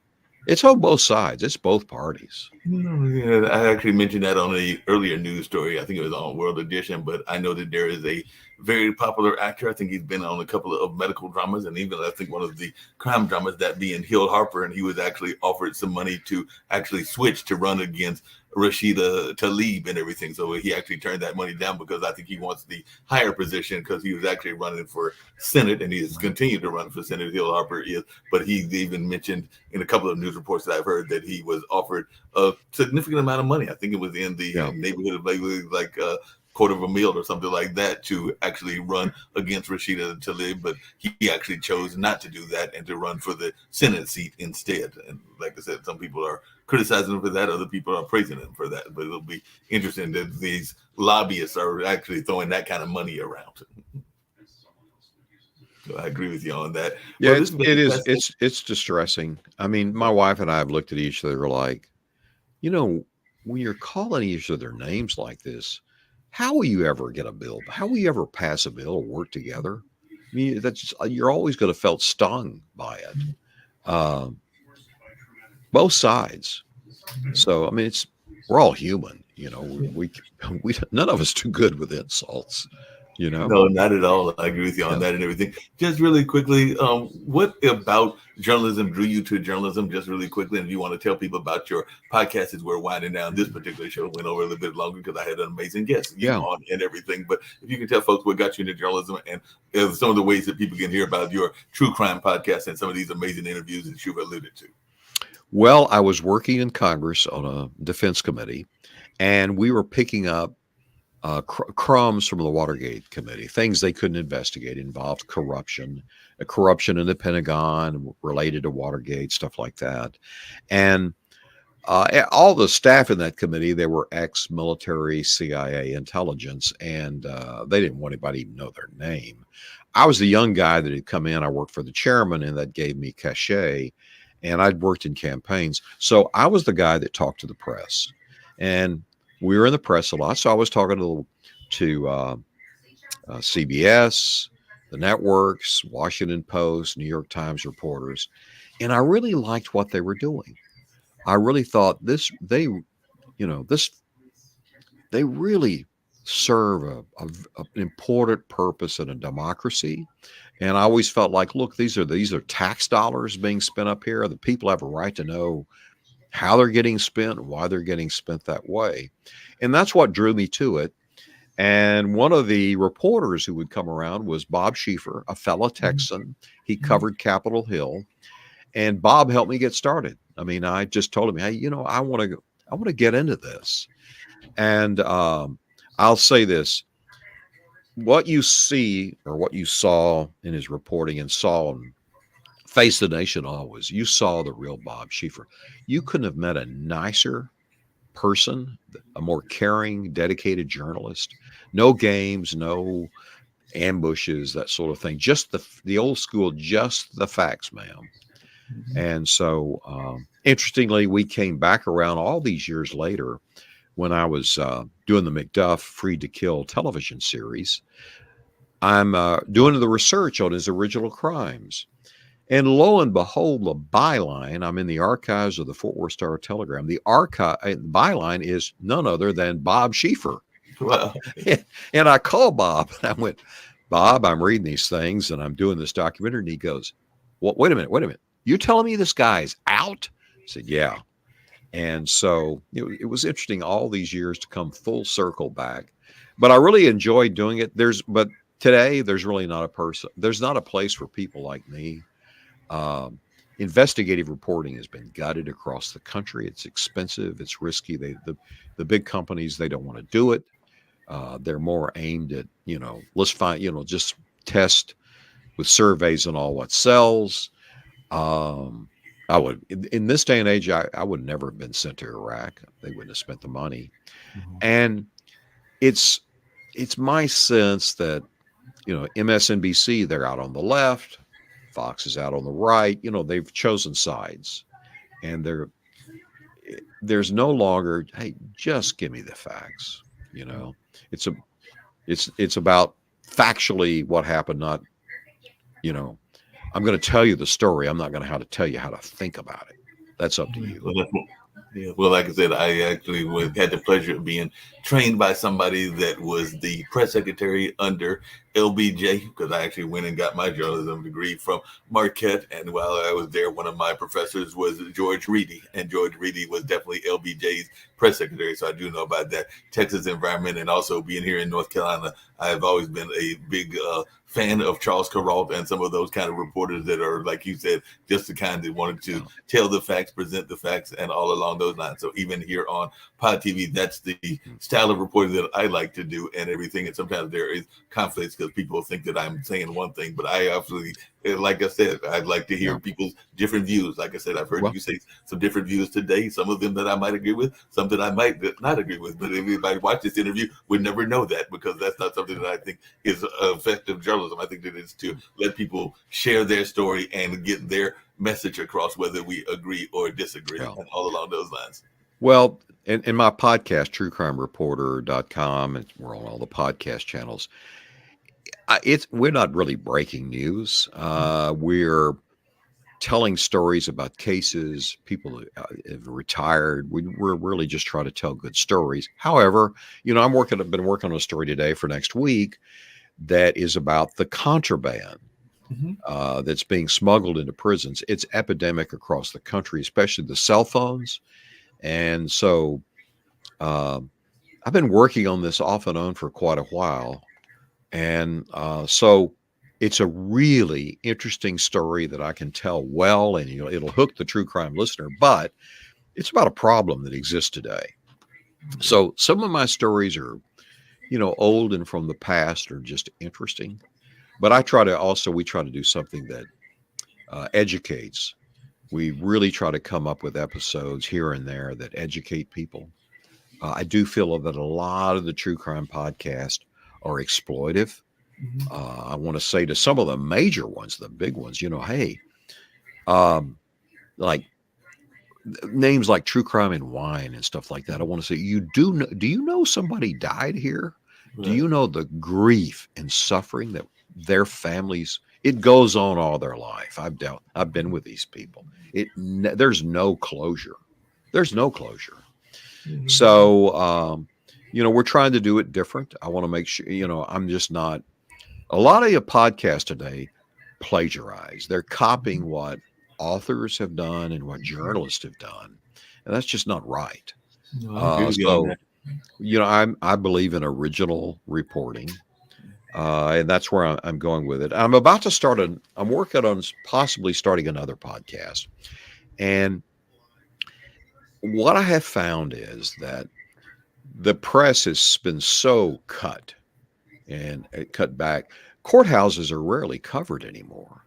it's on both sides. It's both parties. Yeah, I actually mentioned that on the earlier news story. I think it was on World Edition, but I know that there is a very popular actor. I think he's been on a couple of medical dramas, and even I think one of the crime dramas, that being Hill Harper, and he was actually offered some money to actually switch to run against Rashida Tlaib and everything. So he actually turned that money down because I think he wants the higher position, because he was actually running for Senate, and he has continued to run for Senate. Hill Harper is, but he even mentioned in a couple of news reports that I've heard that he was offered a significant amount of money. I think it was in the neighborhood of like $250,000 or something like that, to actually run against Rashida Tlaib, but he actually chose not to do that and to run for the Senate seat instead. And like I said, some people are criticizing him for that, other people are praising him for that. But it'll be interesting that these lobbyists are actually throwing that kind of money around. So I agree with you on that. Yeah, well, it's distressing. I mean, my wife and I have looked at each other like, you know, when you're calling each other names like this, how will you ever get a bill? How will you ever pass a bill or work together? I mean, you're always going to felt stung by it. Both sides. So, I mean, we're all human, you know, we none of us do good with insults, you know? No, not at all. I agree with you on that and everything. Just really quickly, what about journalism drew you to journalism? Just really quickly, and if you want to tell people about your podcast, as we're winding down this particular show, went over a little bit longer because I had an amazing guest on and everything. But if you can tell folks what got you into journalism, and some of the ways that people can hear about your true crime podcast and some of these amazing interviews that you've alluded to. Well, I was working in Congress on a defense committee, and we were picking up crumbs from the Watergate committee, things they couldn't investigate, involved corruption in the Pentagon related to Watergate, stuff like that. And all the staff in that committee, they were ex-military CIA intelligence, and they didn't want anybody to even know their name. I was the young guy that had come in. I worked for the chairman, and that gave me cachet, and I'd worked in campaigns. So I was the guy that talked to the press, and we were in the press a lot. So I was talking to CBS, the networks, Washington Post, New York Times reporters, and I really liked what they were doing. I really thought they really serve an important purpose in a democracy. And I always felt like, look, these are tax dollars being spent up here. The people have a right to know how they're getting spent and why they're getting spent that way. And that's what drew me to it. And one of the reporters who would come around was Bob Schieffer, a fellow Texan. He covered Capitol Hill, and Bob helped me get started. I mean, I just told him, hey, I want to get into this. And I'll say this. What you see, or what you saw in his reporting and saw in Face the Nation always, you saw the real Bob Schieffer. You couldn't have met a nicer person, a more caring, dedicated journalist. No games, no ambushes, that sort of thing. Just the old school, just the facts, ma'am. And so, interestingly, we came back around all these years later when I was doing the McDuff Freed to Kill television series. I'm doing the research on his original crimes. And lo and behold, the byline, I'm in the archives of the Fort Worth Star-Telegram. The byline is none other than Bob Schieffer. Wow. And I called Bob, and I went, Bob, I'm reading these things, and I'm doing this documentary. And he goes, well, wait a minute. You're telling me this guy's out? I said, yeah. And so it was interesting all these years to come full circle back. But I really enjoyed doing it. But today, there's really not a person. There's not a place for people like me. Investigative reporting has been gutted across the country. It's expensive. It's risky. The big companies, they don't want to do it. They're more aimed at, let's find, just test with surveys on all what sells. I would, in this day and age, I would never have been sent to Iraq. They wouldn't have spent the money. And it's my sense that, MSNBC, they're out on the left, Fox is out on the right. They've chosen sides, and there's no longer, hey, just give me the facts. It's about factually what happened, not, I'm going to tell you the story. I'm not going to how to tell you how to think about it. That's up to you. Well, like I said, I actually had the pleasure of being trained by somebody that was the press secretary under LBJ, because I actually went and got my journalism degree from Marquette. And while I was there, one of my professors was George Reedy, and George Reedy was definitely LBJ's press secretary. So I do know about that Texas environment. And also being here in North Carolina, I've always been a big fan of Charles Kuralt and some of those kind of reporters that are, like you said, just the kind that wanted to tell the facts, present the facts, and all along those lines. So even here on Pod TV, that's the style of reporting that I like to do and everything. And sometimes there is conflicts because people think that I'm saying one thing, but I absolutely, like I said, I'd like to hear people's different views. Like I said, I've heard you say some different views today, some of them that I might agree with, some that I might not agree with. But if anybody watched this interview would never know that, because that's not something that I think is effective journalism. I think that it's to let people share their story and get their message across, whether we agree or disagree, and all along those lines. Well, in my podcast, truecrimereporter.com, and we're on all the podcast channels, we're not really breaking news. We're telling stories about cases, people who have retired. We're really just trying to tell good stories. However, I've been working on a story today for next week that is about the contraband that's being smuggled into prisons. It's epidemic across the country, especially the cell phones. And so I've been working on this off and on for quite a while. And so it's a really interesting story that I can tell well, and it'll hook the true crime listener, but it's about a problem that exists today. So some of my stories are, old and from the past, are just interesting. But we try to do something that educates. We really try to come up with episodes here and there that educate people. I do feel that a lot of the true crime podcasts are exploitive. I want to say to some of the major ones, the big ones, hey, like names like True Crime and Wine and stuff like that. I want to say, do you know somebody died here? Right. Do you know the grief and suffering that their families, it goes on all their life. I've been with these people. There's no closure. There's no closure. So, we're trying to do it different. I want to make sure, I'm just not, a lot of your podcasts today plagiarize. They're copying what authors have done and what journalists have done. And that's just not right. I believe in original reporting. And that's where I'm going with it. I'm about to I'm working on possibly starting another podcast. And what I have found is that the press has been so cut back. Courthouses are rarely covered anymore.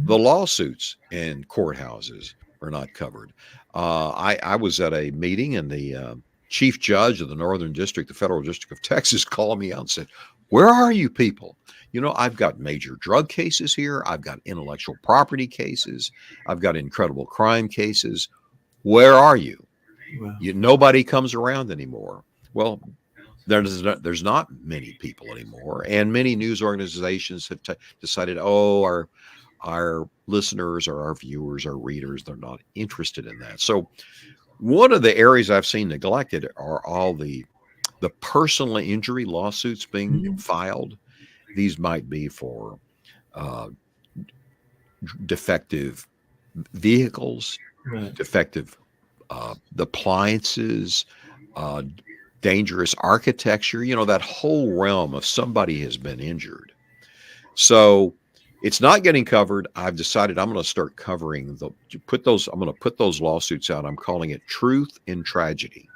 The lawsuits in courthouses are not covered. I was at a meeting, and the chief judge of the Northern District, the Federal District of Texas, called me out and said, "Where are you people? I've got major drug cases here. I've got intellectual property cases. I've got incredible crime cases. Where are you?" Wow. Nobody comes around anymore. Well, there's not many people anymore, and many news organizations have decided, our listeners or our viewers, our readers, they're not interested in that. So one of the areas I've seen neglected are all the personal injury lawsuits being filed. These might be for defective vehicles, defective appliances, dangerous architecture, that whole realm of somebody has been injured. So it's not getting covered. I've decided I'm going to start covering I'm going to put those lawsuits out. I'm calling it Truth in Tragedy.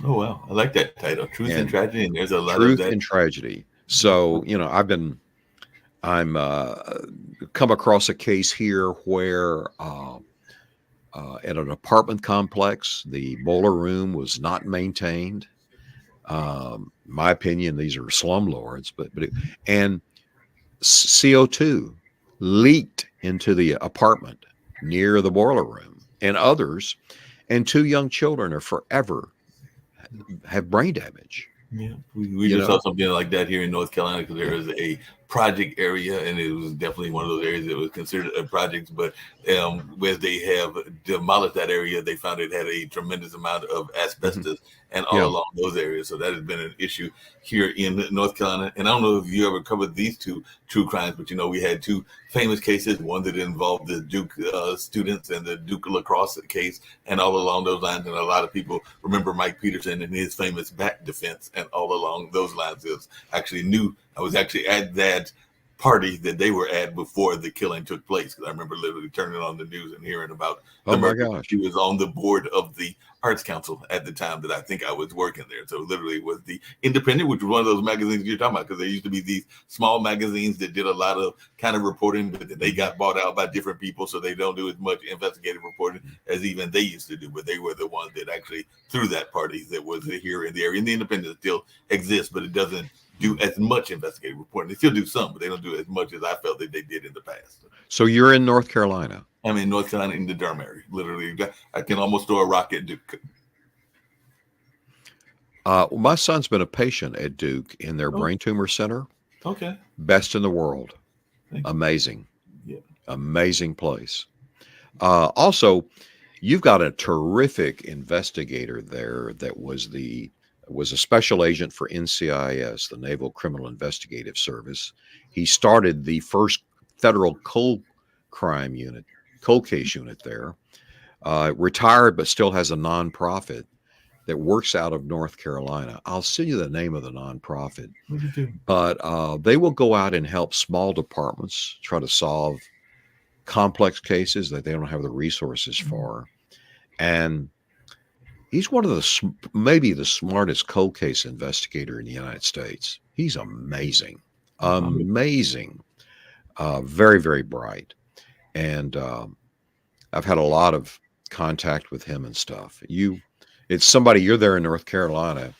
Oh, wow. I like that title, Truth and Tragedy. And there's a lot Truth of that. and Tragedy. So, I'm come across a case here where at an apartment complex, the boiler room was not maintained. My opinion, these are slumlords, and CO2 leaked into the apartment near the boiler room, and others, and 2 young children are forever have brain damage. Yeah, we just saw something like that here in North Carolina because there is a project area, and it was definitely one of those areas that was considered a project. But where they have demolished that area, they found it had a tremendous amount of asbestos and all along those areas. So that has been an issue here in North Carolina. And I don't know if you ever covered these 2 true crimes, but we had 2 famous cases, one that involved the Duke students and the Duke lacrosse case, and all along those lines. And a lot of people remember Mike Peterson and his famous back defense, and all along those lines. I was actually at that party that they were at before the killing took place, because I remember literally turning on the news and hearing about the murder. Gosh. She was on the board of the Arts Council at the time that I think I was working there. So literally it was the Independent, which was one of those magazines you're talking about, because there used to be these small magazines that did a lot of kind of reporting, but they got bought out by different people, so they don't do as much investigative reporting as even they used to do. But they were the ones that actually threw that party that was here in the area. And the Independent still exists, but it doesn't do as much investigative reporting. They still do some, but they don't do as much as I felt that they did in the past. So you're in North Carolina? I'm in North Carolina, in the Durham area. Literally, I can almost throw a rock at Duke. My son's been a patient at Duke in their brain tumor center. Okay. Best in the world. Amazing. Yeah. Amazing place. Also, you've got a terrific investigator there that was a special agent for NCIS, the Naval Criminal Investigative Service. He started the first federal cold case unit there. Retired, but still has a nonprofit that works out of North Carolina. I'll send you the name of the nonprofit. But they will go out and help small departments try to solve complex cases that they don't have the resources for. And he's one of maybe the smartest cold case investigator in the United States. He's amazing. Amazing. Very, very bright. And I've had a lot of contact with him and stuff. It's somebody, you're there in North Carolina.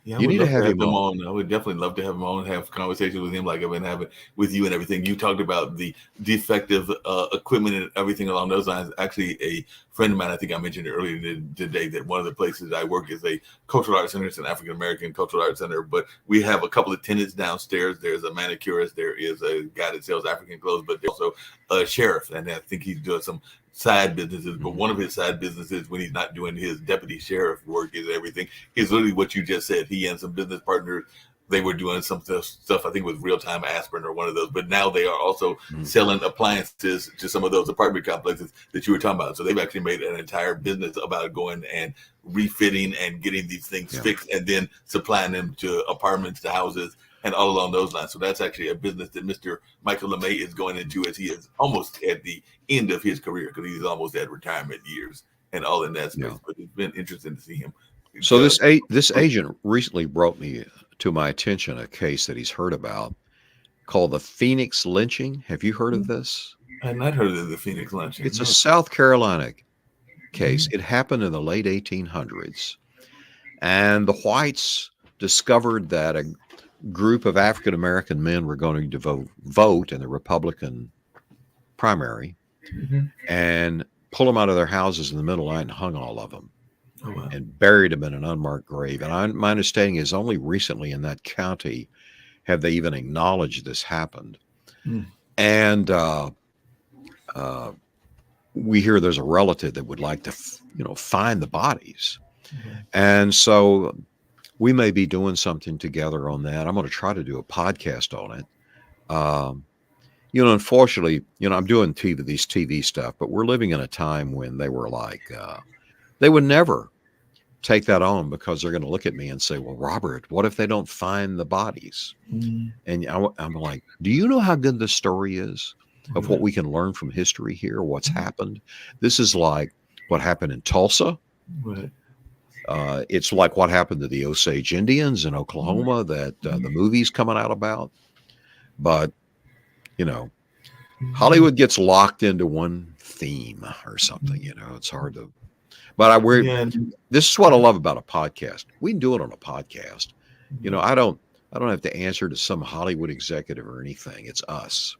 Yeah, you need to have him on. I would definitely love to have him on and have conversations with him like I've been having with you and everything. You talked about the defective equipment and everything along those lines. Actually, a friend of mine, I think I mentioned earlier today, that one of the places I work is a cultural arts center. It's an African-American cultural arts center, but we have a couple of tenants downstairs. There's a manicurist. There is a guy that sells African clothes, but there's also a sheriff, and I think he's doing some side businesses. But one of his side businesses, when he's not doing his deputy sheriff work and everything, is literally what you just said. He and some business partners, they were doing some stuff, I think it was Real-Time Aspirin or one of those, but now they are also selling appliances to some of those apartment complexes that you were talking about. So they've actually made an entire business about going and refitting and getting these things fixed and then supplying them to apartments, to houses, and all along those lines. So that's actually a business that Mr. Michael LeMay is going into, as he is almost at the end of his career, because he's almost at retirement years and all in that space. Yeah. But it's been interesting to see him. So this agent recently brought me to my attention a case that he's heard about called the Phoenix lynching. Have you heard of this? I've not heard of the Phoenix lynching. It's a South Carolina case. It happened in the late 1800s. And the whites discovered that a group of African-American men were going to vote in the Republican primary and pull them out of their houses in the middle of the night and hung all of them. Oh, wow. And buried them in an unmarked grave. And my understanding is only recently in that county have they even acknowledged this happened. And we hear there's a relative that would like to, find the bodies. And so we may be doing something together on that. I'm going to try to do a podcast on it. Unfortunately, I'm doing these TV stuff, but we're living in a time when they were like, they would never take that on because they're going to look at me and say, well, Robert, what if they don't find the bodies? And I'm like, do you know how good this story is of what we can learn from history here, what's happened? This is like what happened in Tulsa. It's like what happened to the Osage Indians in Oklahoma that the movie's coming out about. But, you know, Hollywood gets locked into one theme or something, you know, it's hard to, but this is what I love about a podcast. We can do it on a podcast. You know, I don't have to answer to some Hollywood executive or anything. It's us.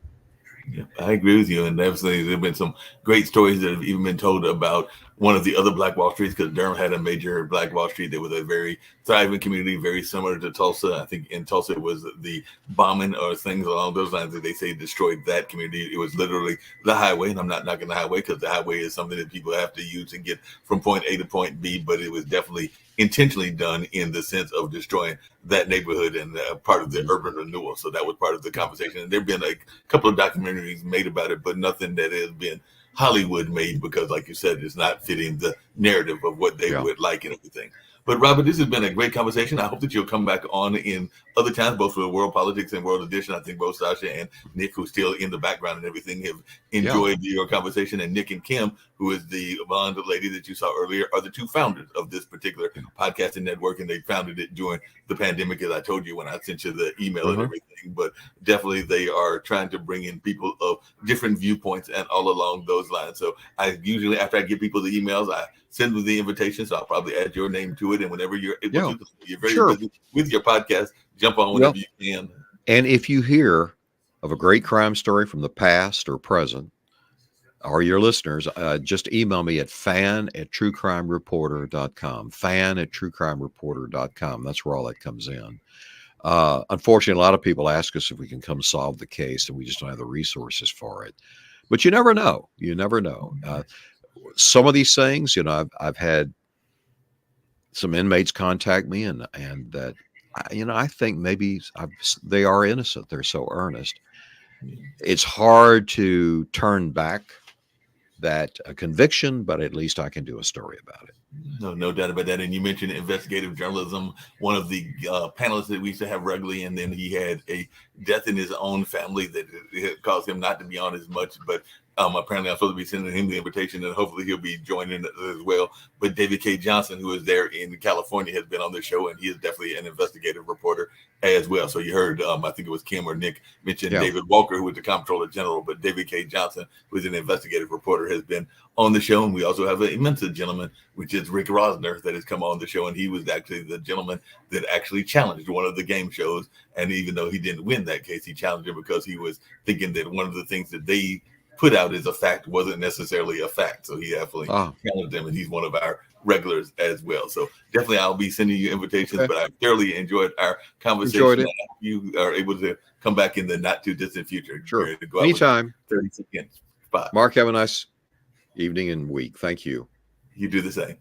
Yeah, I agree with you. And definitely there have been some great stories that have even been told about one of the other Black Wall Streets, because Durham had a major Black Wall Street. There was a very thriving community, very similar to Tulsa. I think in Tulsa it was the bombing or things along those lines that they say destroyed that community. It was literally the highway, and I'm not knocking the highway because the highway is something that people have to use to get from point A to point B, but it was definitely intentionally done in the sense of destroying that neighborhood and part of the urban renewal. So that was part of the conversation. And there have been a couple of documentaries made about it, but nothing that has been Hollywood made, because like you said, it's not fitting the narrative of what they would like and everything. But Robert, this has been a great conversation. I hope that you'll come back on in other times, both for the World Politics and World Edition. I think both Sasha and Nick, who's still in the background and everything, have enjoyed your conversation. And Nick and Kim, who is the blonde lady that you saw earlier, are the two founders of this particular podcasting network. And they founded it during the pandemic, as I told you when I sent you the email and everything. But definitely they are trying to bring in people of different viewpoints and all along those lines. So I usually, after I give people the emails, I send them the invitation. So I'll probably add your name to it. And whenever you're able to, you're very busy with your podcast, jump on whenever you can. And if you hear of a great crime story from the past or present, or your listeners, just email me at fan@truecrimereporter.com, fan@truecrimereporter.com. That's where all that comes in. Unfortunately, a lot of people ask us if we can come solve the case, and we just don't have the resources for it. But you never know. You never know. Some of these things, you know, I've had some inmates contact me, and that, you know, I think maybe they are innocent. They're so earnest. It's hard to turn back that conviction, but at least I can do a story about it. No doubt about that. And you mentioned investigative journalism. One of the panelists that we used to have regularly, and then he had a death in his own family that it caused him not to be on as much, but apparently I'm supposed to be sending him the invitation, and hopefully he'll be joining as well. But David K. Johnson, who is there in California, has been on the show, and he is definitely an investigative reporter as well. So you heard, I think it was Kim or Nick mentioned David Walker, who was the Comptroller General, but David K. Johnson, who is an investigative reporter, has been on the show. And we also have an Mensa gentleman, which is Rick Rosner, that has come on the show. And he was actually the gentleman that actually challenged one of the game shows. And even though he didn't win that case, he challenged him because he was thinking that one of the things that they put out as a fact wasn't necessarily a fact. So he definitely challenged them, and he's one of our regulars as well. So definitely I'll be sending you invitations, but I thoroughly enjoyed our conversation. Enjoyed it. You are able to come back in the not too distant future. Sure. To go Anytime. 30 seconds. Bye. Mark, have a nice evening and week. Thank you. You do the same.